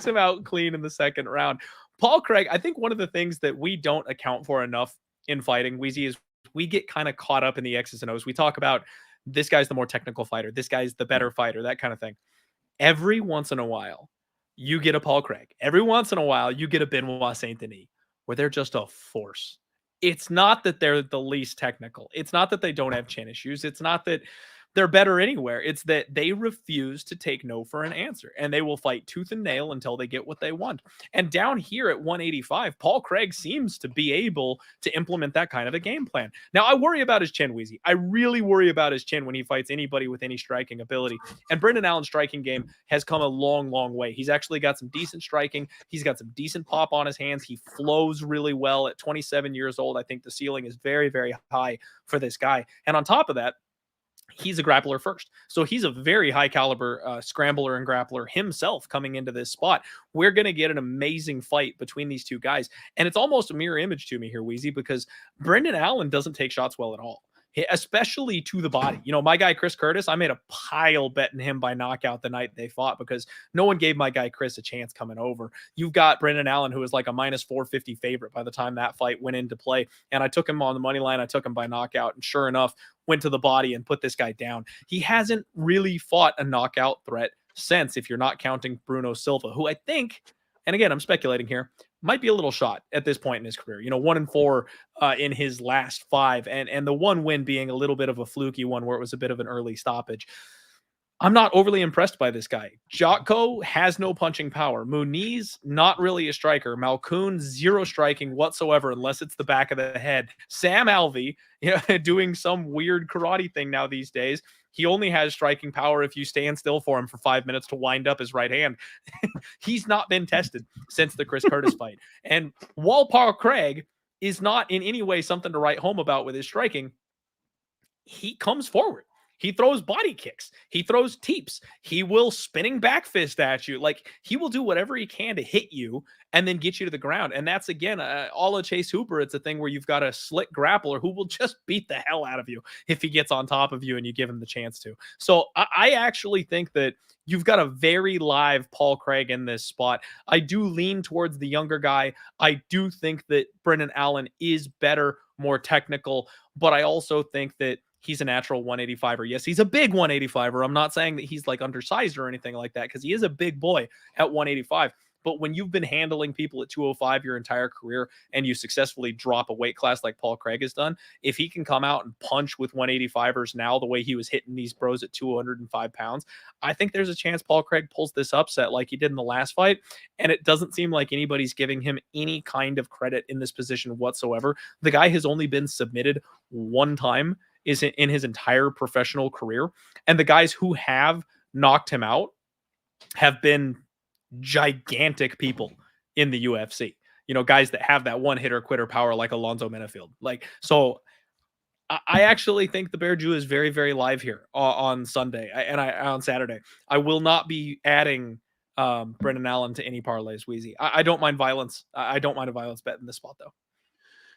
him out clean in the second round. Paul Craig, I think one of the things that we don't account for enough in fighting, Wheezy, is we get kind of caught up in the X's and O's. We talk about this guy's the more technical fighter, this guy's the better fighter, that kind of thing. Every once in a while, you get a Paul Craig. Every once in a while, you get a Benoit Saint Denis, where they're just a force. It's not that they're the least technical. It's not that they don't have chin issues. It's not that they're better anywhere. It's that they refuse to take no for an answer, and they will fight tooth and nail until they get what they want. And down here at 185, Paul Craig seems to be able to implement that kind of a game plan. Now, I worry about his chin, Wheezy. I really worry about his chin when he fights anybody with any striking ability. And Brendan Allen's striking game has come a long, long way. He's actually got some decent striking. He's got some decent pop on his hands. He flows really well at 27 years old. I think the ceiling is very, very high for this guy. And on top of that, he's a grappler first. So he's a very high caliber scrambler and grappler himself coming into this spot. We're going to get an amazing fight between these two guys. And it's almost a mirror image to me here, Wheezy, because Brendan Allen doesn't take shots well at all, especially to the body. You know, my guy, Chris Curtis, I made a pile betting him by knockout the night they fought because no one gave my guy Chris a chance coming over. You've got Brendan Allen, who was like a minus 450 favorite by the time that fight went into play. And I took him on the money line. I took him by knockout. And sure enough, went to the body and put this guy down. He hasn't really fought a knockout threat since, if you're not counting Bruno Silva, who I think, and again, I'm speculating here, might be a little shot at this point in his career. You know, 1-4 in his last 5, and the one win being a little bit of a fluky one where it was a bit of an early stoppage. I'm not overly impressed by this guy. Jotko has no punching power. Muniz, not really a striker. Malkoun, zero striking whatsoever, unless it's the back of the head. Sam Alvey, doing some weird karate thing now these days. He only has striking power if you stand still for him for 5 minutes to wind up his right hand. He's not been tested since the Chris Curtis fight. And while Paul Craig is not in any way something to write home about with his striking, he comes forward. He throws body kicks. He throws teeps. He will spinning back fist at you. Like, he will do whatever he can to hit you and then get you to the ground. And that's, again, a la Chase Hooper. It's a thing where you've got a slick grappler who will just beat the hell out of you if he gets on top of you and you give him the chance to. So I actually think that you've got a very live Paul Craig in this spot. I do lean towards the younger guy. I do think that Brendan Allen is better, more technical, but I also think that he's a natural 185er. Yes, he's a big 185er. I'm not saying that he's like undersized or anything like that, because he is a big boy at 185. But when you've been handling people at 205 your entire career and you successfully drop a weight class like Paul Craig has done, if he can come out and punch with 185ers now the way he was hitting these bros at 205 pounds, I think there's a chance Paul Craig pulls this upset like he did in the last fight. And it doesn't seem like anybody's giving him any kind of credit in this position whatsoever. The guy has only been submitted one time is in his entire professional career. And the guys who have knocked him out have been gigantic people in the UFC. You know, guys that have that one hitter quitter power like Alonzo Menafield. Like, so I actually think the Bear Jew is very, very live here on Sunday and on Saturday. I will not be adding Brendan Allen to any parlays, Wheezy. I don't mind violence. I don't mind a violence bet in this spot, though.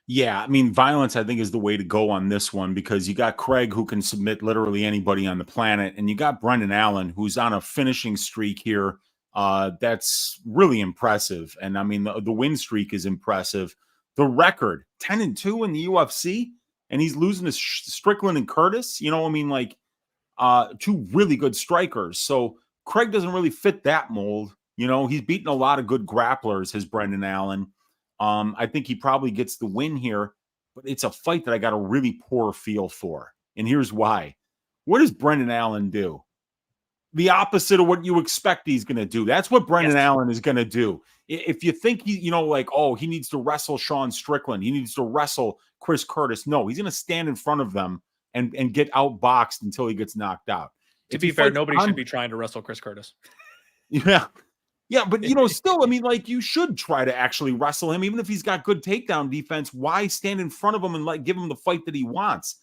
Yeah, I mean, violence, I think, is the way to go on this one, because you got Craig, who can submit literally anybody on the planet, and you got Brendan Allen, who's on a finishing streak here that's really impressive. And I mean, the win streak is impressive. The record, 10-2 in the UFC, and he's losing to Strickland and Curtis. You know, I mean, like, two really good strikers. So Craig doesn't really fit that mold. You know, he's beaten a lot of good grapplers, has Brendan Allen. I think he probably gets the win here. but it's a fight that I got a really poor feel for. And here's why. What does Brendan Allen do? The opposite of what you expect he's going to do. That's what Brendan Allen is going to do. If you think he, he needs to wrestle Sean Strickland, he needs to wrestle Chris Curtis. No, he's going to stand in front of them and get outboxed until he gets knocked out. To be fair, nobody should be trying to wrestle Chris Curtis. Yeah. Yeah, but still, I mean, like, you should try to actually wrestle him, even if he's got good takedown defense. Why stand in front of him and give him the fight that he wants?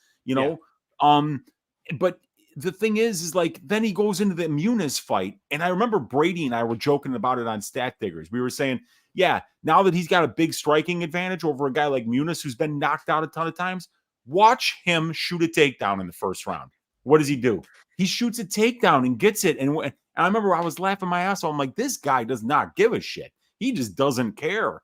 But the thing is like, then he goes into the Muniz fight, and I remember Brady and I were joking about it on Stat Diggers. We were saying, yeah, now that he's got a big striking advantage over a guy like Muniz who's been knocked out a ton of times, watch him shoot a takedown in the first round. What does he do? He shoots a takedown and gets it, and I remember I was laughing my ass off. I'm like, this guy does not give a shit. He just doesn't care.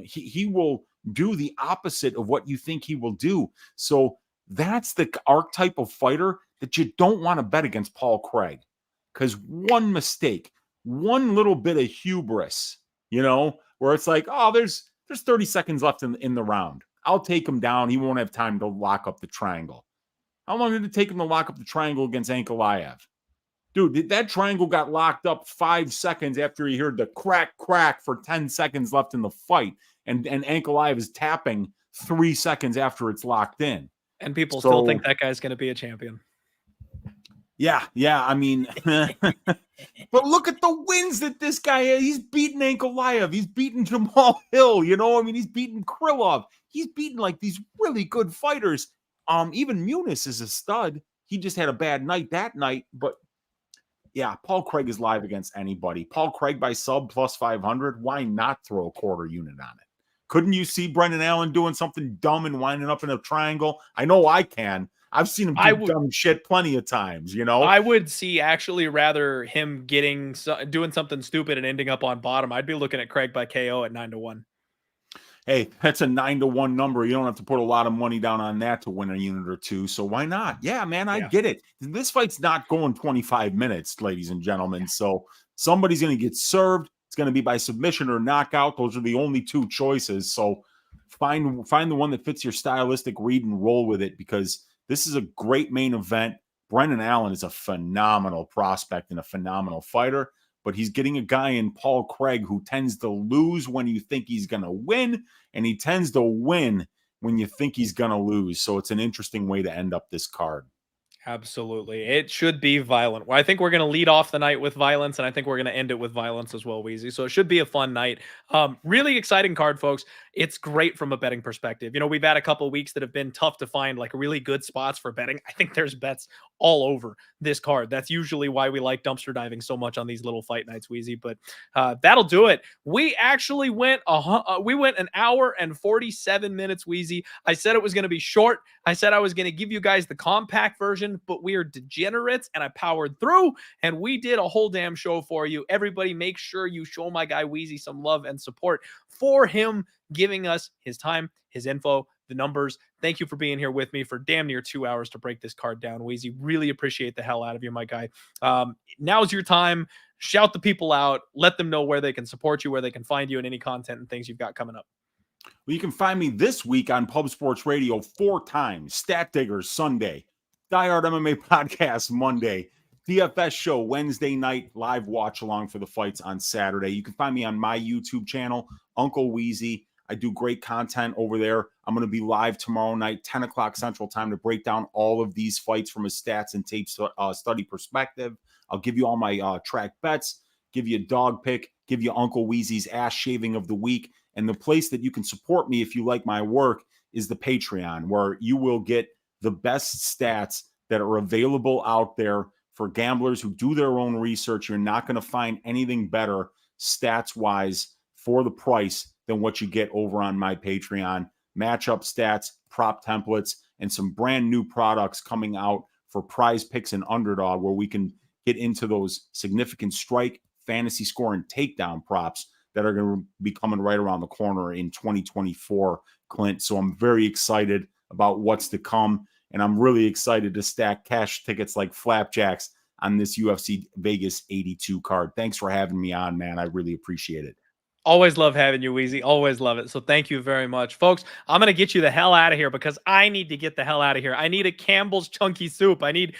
He will do the opposite of what you think he will do. So that's the archetype of fighter that you don't want to bet against Paul Craig, because one mistake, one little bit of hubris, where it's like, oh, there's 30 seconds left in the round. I'll take him down. He won't have time to lock up the triangle. How long did it take him to lock up the triangle against Anheliger? Dude, that triangle got locked up 5 seconds after he heard the crack for 10 seconds left in the fight. And Anheliger is tapping 3 seconds after it's locked in. And people still think that guy's going to be a champion. Yeah. I mean, but look at the wins that this guy has. He's beaten Anheliger. He's beaten Jamal Hill. He's beaten Krylov. He's beaten like these really good fighters. Even Muniz is a stud. He just had a bad night that night, but yeah, Paul Craig is live against anybody. Paul Craig by sub plus 500. Why not throw a quarter unit on it? Couldn't you see Brendan Allen doing something dumb and winding up in a triangle? I know I can. I've seen him do dumb shit plenty of times, I would see actually rather him doing something stupid and ending up on bottom. I'd be looking at Craig by KO at 9-1. Hey, that's a 9-1 number. You don't have to put a lot of money down on that to win a unit or two. So why not? Yeah, man, I get it. This fight's not going 25 minutes, ladies and gentlemen. So somebody's going to get served. It's going to be by submission or knockout. Those are the only two choices. So find the one that fits your stylistic read and roll with it, because this is a great main event. Brendan Allen is a phenomenal prospect and a phenomenal fighter. But he's getting a guy in Paul Craig who tends to lose when you think he's going to win, and he tends to win when you think he's going to lose. So it's an interesting way to end up this card. Absolutely. It should be violent. Well, I think we're going to lead off the night with violence, and I think we're going to end it with violence as well, Weezy. So it should be a fun night. Really exciting card, folks. It's great from a betting perspective. We've had a couple of weeks that have been tough to find like really good spots for betting. I think there's bets all over this card. That's usually why we like dumpster diving so much on these little fight nights, Weezy. But that'll do it. We actually went an hour and 47 minutes, Weezy. I said it was going to be short. I said I was going to give you guys the compact version, but we are degenerates, and I powered through, and we did a whole damn show for you. Everybody, make sure you show my guy Weezy some love and support for him giving us his time, his info, the numbers. Thank you for being here with me for damn near 2 hours to break this card down, Weezy. Really appreciate the hell out of you, my guy. Now's your time. Shout the people out. Let them know where they can support you, where they can find you, and any content and things you've got coming up. Well, you can find me this week on Pub Sports Radio 4 times. Stat Diggers Sunday, Die Hard MMA Podcast Monday, DFS Show Wednesday night, live watch along for the fights on Saturday. You can find me on my YouTube channel, Uncle Weezy. I do great content over there. I'm going to be live tomorrow night, 10 o'clock Central Time, to break down all of these fights from a stats and tape study perspective. I'll give you all my track bets, give you a dog pick, give you Uncle Weezy's ass shaving of the week. And the place that you can support me if you like my work is the Patreon, where you will get the best stats that are available out there for gamblers who do their own research. You're not going to find anything better stats-wise for the price than what you get over on my Patreon. Matchup stats, prop templates, and some brand new products coming out for Prize Picks and Underdog, where we can get into those significant strike, fantasy score, and takedown props that are going to be coming right around the corner in 2024, Clint. So I'm very excited about what's to come, and I'm really excited to stack cash tickets like flapjacks on this UFC Vegas 82 card. Thanks for having me on, man. I really appreciate it. Always love having you, Weezy. Always love it. So thank you very much. Folks, I'm going to get you the hell out of here because I need to get the hell out of here. I need a Campbell's chunky soup. I need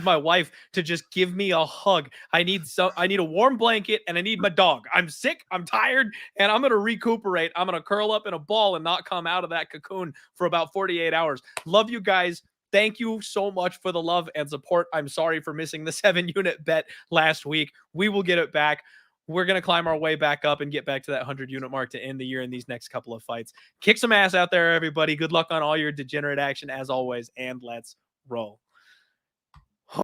my wife to just give me a hug. I need a warm blanket and I need my dog. I'm sick, I'm tired, and I'm going to recuperate. I'm going to curl up in a ball and not come out of that cocoon for about 48 hours. Love you guys. Thank you so much for the love and support. I'm sorry for missing the 7-unit bet last week. We will get it back. We're going to climb our way back up and get back to that 100-unit mark to end the year in these next couple of fights. Kick some ass out there, everybody. Good luck on all your degenerate action as always, and let's roll.